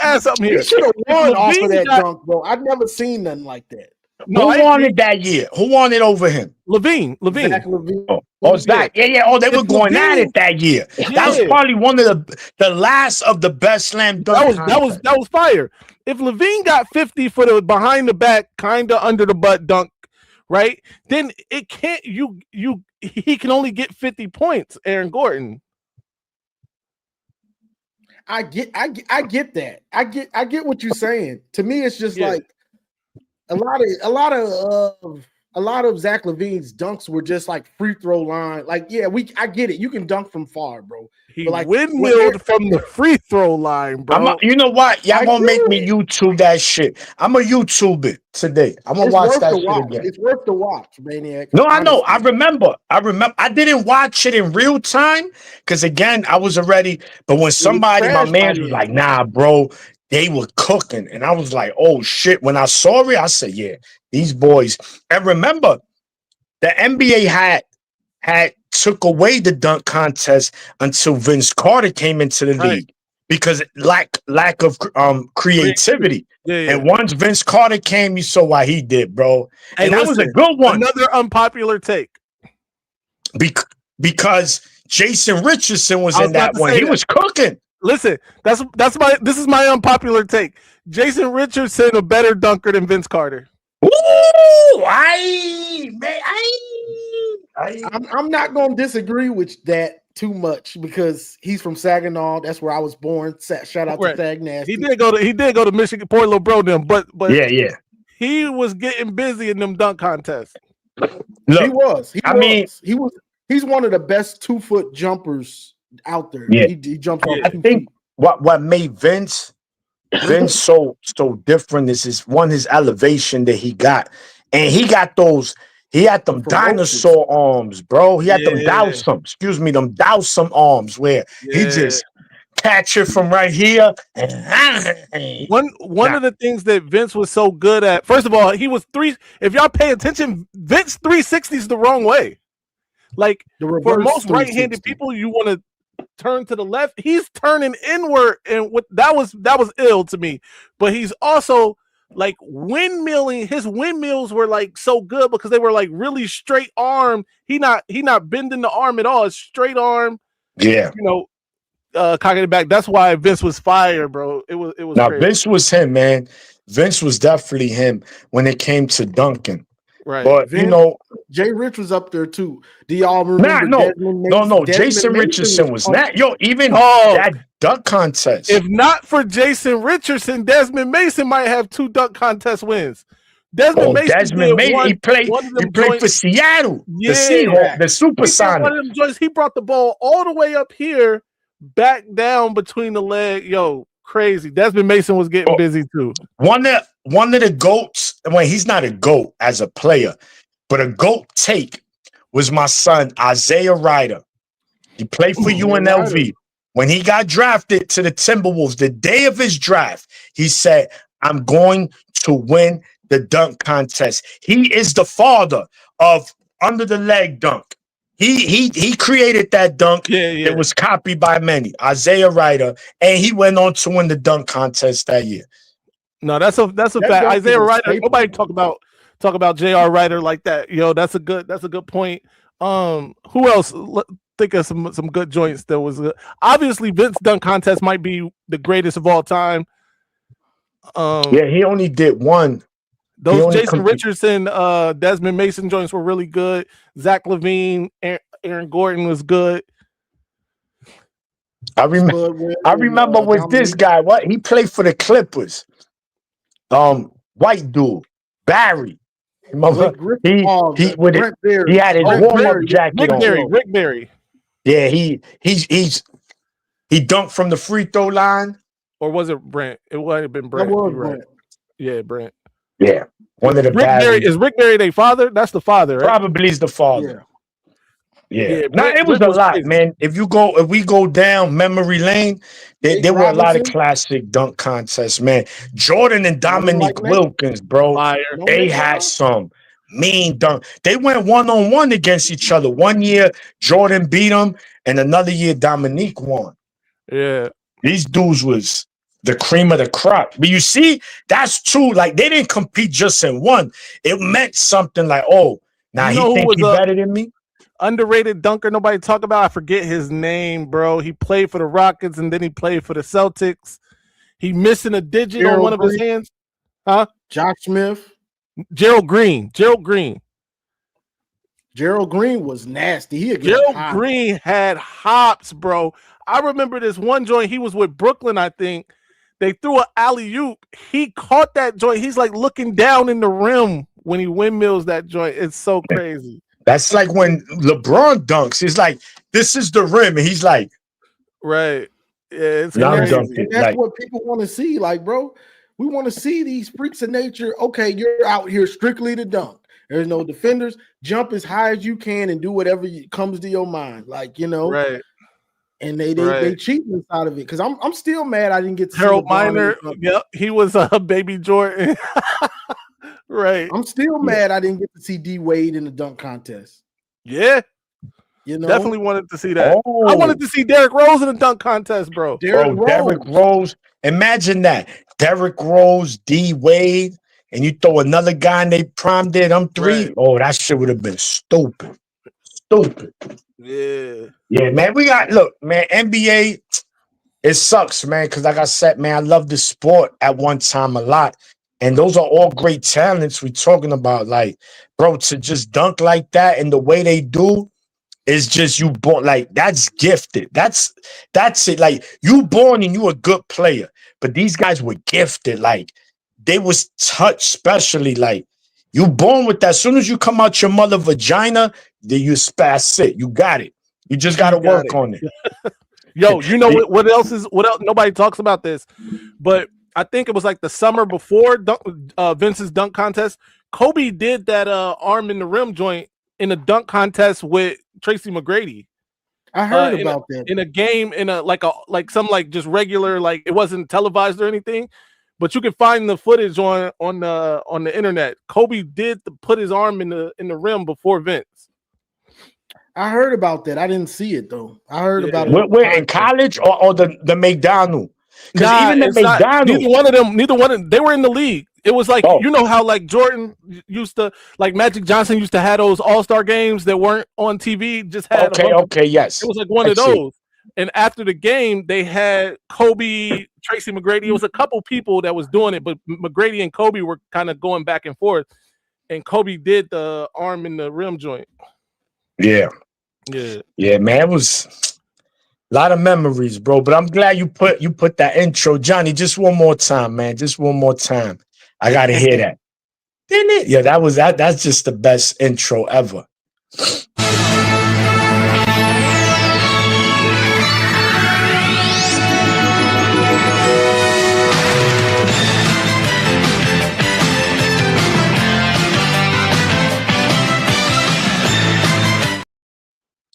add something here. He should have won off of that dunk, bro. I've never seen nothing like that. No, who won it that year? Who won it over him? Levine. Zach Levine. Zach. Yeah. Oh, they were going at it that year. Yeah. That was probably one of the last of the best slam dunk. That was fire. If Levine got 50 for the behind the back, kind of under the butt dunk, right? Then it can't. He can only get 50 points. Aaron Gordon. I get that. I get what you're saying. To me, it's just Yeah. like a lot of Zach LaVine's dunks were just like free throw line. Like, yeah, I get it. You can dunk from far, bro. He But, like, windmilled from the free throw line, bro. You know what? Y'all I gonna make do me it. YouTube that shit. I'm a YouTube it today. I'm gonna It's watch worth that the shit watch. again. It's worth the watch, Maniac. No, I know. honestly. I remember. I didn't watch it in real time because again, I was already. But when my trashed man by was then. like, "Nah, bro, they were cooking," and I was like, "Oh shit!" When I saw it, I said, "Yeah, these boys." And remember, the NBA had took away the dunk contest until Vince Carter came into the Right. league because lack of creativity. Yeah. And once Vince Carter came, you saw what he did, bro. Hey, and that was a listen, good one. Another unpopular take. Because Jason Richardson was I was in that about to one. say He that. was cooking. Listen, this is my unpopular take. Jason Richardson a better dunker than Vince Carter. Ooh, I'm not gonna disagree with that too much because he's from Saginaw. That's where I was born. Shout out Right. to Thag Nasty. He did go to Michigan, poor little bro them, but yeah. he was getting busy in them dunk contests. Look, He's one of the best 2-foot jumpers out there. Yeah. He jumps off I 2 think feet. what made Vince so different is his elevation that he got. And he had them dinosaur arms, bro. He had them Dowsum arms where he just catch it from right here. One of the things that Vince was so good at, first of all, he was if y'all pay attention, Vince 360 is the wrong way. Like for most right-handed people, you want to turn to the left. He's turning inward, and that was ill to me. But he's also like windmilling. His windmills were like so good because they were like really straight arm. He not bending the arm at all. It's straight arm. Yeah, cocking it back. That's why Vince was fire, bro. It was. Now crazy. Vince was him, man. Vince was definitely him when it came to dunking. Right. But Jay Rich was up there too. Do y'all remember? No. Jason Richardson was not. That dunk contest. If not for Jason Richardson, Desmond Mason might have 2 dunk contest wins. Desmond Mason, he played for Seattle, the Seahawks, the Supersonics. One of them joints, he brought the ball all the way up here, back down between the leg. Yo, crazy. Desmond Mason was getting busy too. One of the GOATs, well, he's not a GOAT as a player, but a GOAT take was my son, Isaiah Ryder. He played for UNLV. Ryder. When he got drafted to the Timberwolves, the day of his draft, he said, "I'm going to win the dunk contest." He is the father of under the leg dunk. He created that dunk. It was copied by many. Isaiah Ryder, and he went on to win the dunk contest that year. No, that's a fact. Isaiah Ryder. Nobody talk about J.R. Ryder like that. Yo, that's a good point. Who else? Think of some good joints that was good. Obviously, Vince dunk contest might be the greatest of all time. He only did one. Those Jason Richardson, Desmond Mason joints were really good. Zach LaVine, Aaron Gordon was good. I remember with this guy. What he played for the Clippers. White dude, Barry. Remember he had his warm-up jacket on. Rick Barry. Yeah, he dunked from the free throw line. Or was it Brent? It would have been Brent. That was Brent. Yeah, Brent. Yeah, one of the is Rick Barry their father? That's the father, right? Probably is the father. Yeah. Brent, now it was a lot, crazy. Man. If we go down memory lane, there were a lot of classic dunk contests, man. Jordan and Dominique Wilkins, bro. They had some mean dunk. They went 1-on-1 against each other. One year Jordan beat him, and another year Dominique won. Yeah, these dudes was the cream of the crop. But you see, that's true. Like they didn't compete just in one. It meant something like, oh, now he think he's better than me. Underrated dunker nobody talk about. I forget his name, bro. He played for the Rockets and then he played for the Celtics. He missing a digit on one of his hands. Huh? Josh Smith. Gerald Green. Gerald Green was nasty. Gerald Green had hops, bro. I remember this one joint. He was with Brooklyn, I think. They threw an alley-oop. He caught that joint. He's like looking down in the rim when he windmills that joint. It's so crazy. That's like when LeBron dunks. It's like, this is the rim. And he's like, right. Yeah, it's now I'm crazy. dunking. And that's Like, what people want to see. Like, bro, we want to see these freaks of nature. Okay, you're out here strictly to dunk. There's no defenders. Jump as high as you can and do whatever comes to your mind. Like, you know, Right. And they cheat inside of it because I'm still mad I didn't get to Harold see LeBron Miner. Yep, he was a baby Jordan. Right. I'm still mad I didn't get to see D Wade in the dunk contest. Yeah. You know, Definitely wanted to see that. Oh. I wanted to see Derrick Rose in the dunk contest, bro. Derrick Rose. Imagine that. Derrick Rose, D Wade, and you throw another guy in they prime there, them three. Right. Oh, that shit would have been stupid. Stupid. Yeah. Yeah, man. Look, man, NBA, it sucks, man, because like I said, man, I love the sport at one time a lot. And those are all great talents we talking about. Like, bro, to just dunk like that and the way they do is just you born, like, that's gifted. That's it. Like, you born and you a good player. But these guys were gifted. Like, they was touched specially. Like, you born with that. As soon as you come out your mother vagina, then you spaz it. You got it. You just got to work on it. Yo, you know what else? Nobody talks about this, but I think it was like the summer before Vince's dunk contest. Kobe did that arm in the rim joint in a dunk contest with Tracy McGrady. I heard about that in a game like just regular, like it wasn't televised or anything, but you can find the footage on the internet. Kobe did put his arm in the rim before Vince. I heard about that. I didn't see it though. I heard about it. Where in college or the McDonald? Because Nah, even the McDonald, neither one of them, they were in the league. It was like, you know how like Jordan used to, like Magic Johnson used to have those all-star games that weren't on TV, just had yes. It was like one of those. And after the game, they had Kobe, Tracy McGrady. It was a couple people that was doing it, but McGrady and Kobe were kind of going back and forth. And Kobe did the arm in the rim joint. Yeah, man. It was a lot of memories, bro. But I'm glad you put that intro, Johnny. Just one more time, man. Just one more time. I gotta hear that. Didn't it? Yeah, that's just the best intro ever.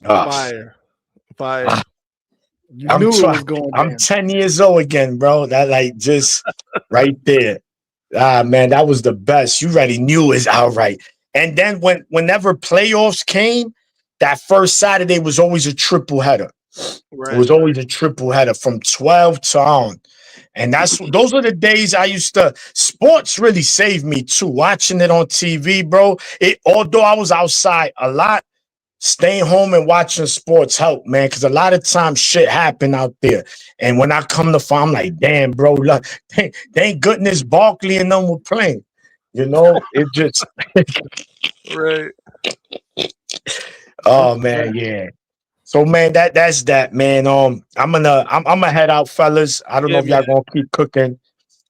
Fire. I'm 10 years old again, bro. That like just right there. Man, that was the best. You already knew it was outright. And then whenever playoffs came, that first Saturday was always a triple header. Right. It was always a triple header from 12 to on. And those are the days I used to. Sports really saved me too. Watching it on TV, bro. Although I was outside a lot, staying home and watching sports helped, man. Because a lot of times shit happen out there. And when I come to find, I'm like, damn, bro, look, thank goodness Barkley and them were playing. You know, it just right. Oh man, yeah. So man, that's that, man. I'm gonna head out, fellas. I don't know if y'all gonna keep cooking,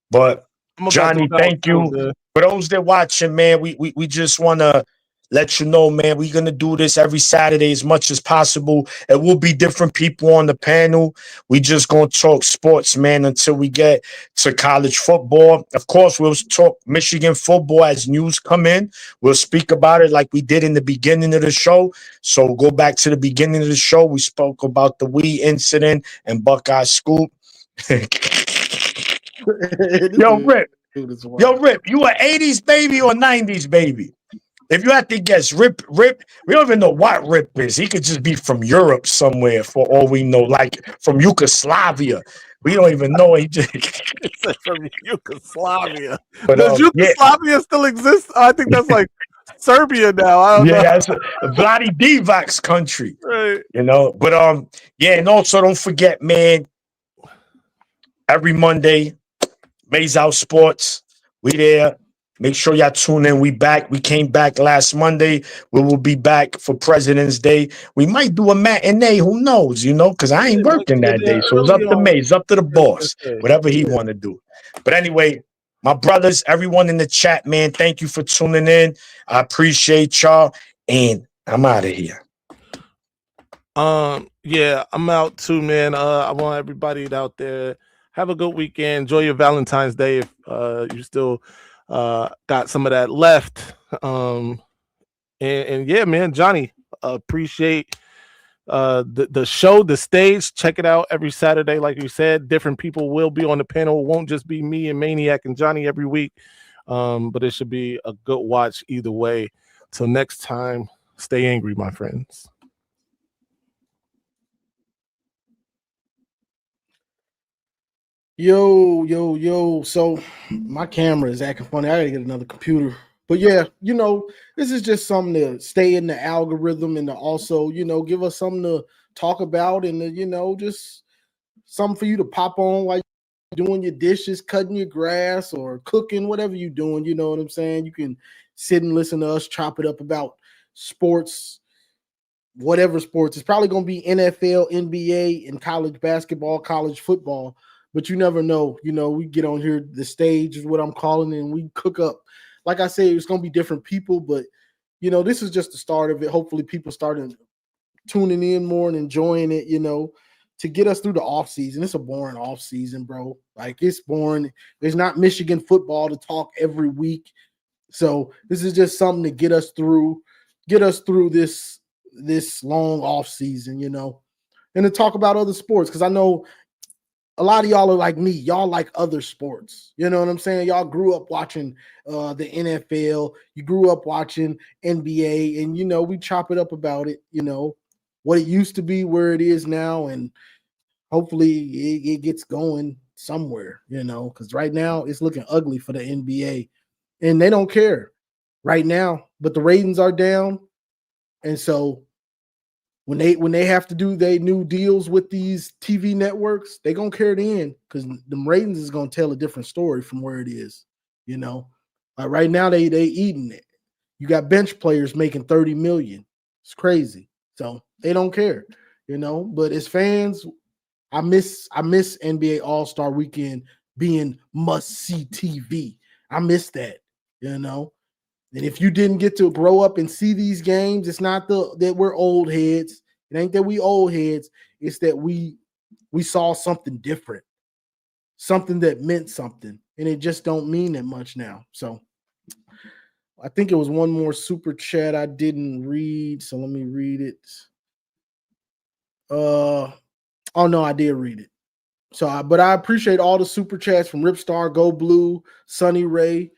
but Johnny, thank you. For those that watching, man, we just wanna let you know, man, we're going to do this every Saturday as much as possible. It will be different people on the panel. We just going to talk sports, man, until we get to college football. Of course, we'll talk Michigan football as news come in. We'll speak about it like we did in the beginning of the show. So go back to the beginning of the show. We spoke about the Wii incident and Buckeye Scoop. Yo, Rip, you an 80s baby or 90s baby? If you have to guess, Rip, we don't even know what Rip is. He could just be from Europe somewhere for all we know, like from Yugoslavia. We don't even know. He just from Yugoslavia. But, does Yugoslavia still exist? I think that's like Serbia now. I don't know. That's Vladi Divac's country. Right. You know, but and also don't forget, man, every Monday, Maze Out Sports. We there. Make sure y'all tune in. We back. We came back last Monday. We will be back for President's Day. We might do a matinee. Who knows? Because I ain't let's working get that there day. So it's early up to on me. It's up to the President's boss. Day. Whatever he want to do. But anyway, my brothers, everyone in the chat, man, thank you for tuning in. I appreciate y'all. And I'm out of here. Yeah, I'm out too, man. I want everybody out there, have a good weekend. Enjoy your Valentine's Day if you still got some of that left. And yeah, man, Johnny, appreciate the show, the stage. Check it out every Saturday. Like you said, different people will be on the panel. It won't just be me and Maniac and Johnny every week. But it should be a good watch either way. Till next time, stay angry, my friends. Yo. So my camera is acting funny. I gotta get another computer. But yeah, this is just something to stay in the algorithm and to also, give us something to talk about and to, just something for you to pop on while you're doing your dishes, cutting your grass, or cooking, whatever you're doing. You know what I'm saying? You can sit and listen to us chop it up about sports, whatever sports. It's probably going to be NFL, NBA, and college basketball, college football. But you never know. We get on here, the stage is what I'm calling it, and we cook up. Like I said, it's going to be different people, but, this is just the start of it. Hopefully people starting tuning in more and enjoying it, to get us through the off season. It's a boring off season, bro. Like, it's boring. There's not Michigan football to talk every week. So this is just something to get us through this long off season, and to talk about other sports. Cause I know a lot of y'all are like me. Y'all like other sports. You know what I'm saying? Y'all grew up watching the NFL. You grew up watching NBA, and we chop it up about it. What it used to be, where it is now, and hopefully it gets going somewhere. Because right now it's looking ugly for the NBA, and they don't care right now. But the ratings are down, and so when they have to do their new deals with these TV networks, they gonna carry it in because the ratings is gonna tell a different story from where it is. Like right now they eating it. You got bench players making 30 million. It's crazy. So they don't care. But as fans, I miss NBA All-Star Weekend being must-see TV. I miss that. And if you didn't get to grow up and see these games, it's not that we're old heads. It ain't that we old heads. It's that we saw something different, something that meant something, and it just don't mean that much now. So I think it was one more super chat I didn't read. So let me read it. Oh no, I did read it. But I appreciate all the super chats from Ripstar, Go Blue, Sunny Ray.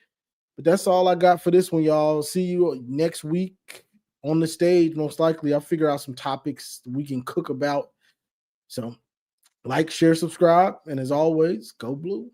But that's all I got for this one, y'all. See you next week on the stage. Most likely, I'll figure out some topics we can cook about. So, like, share, subscribe, and as always, go Blue.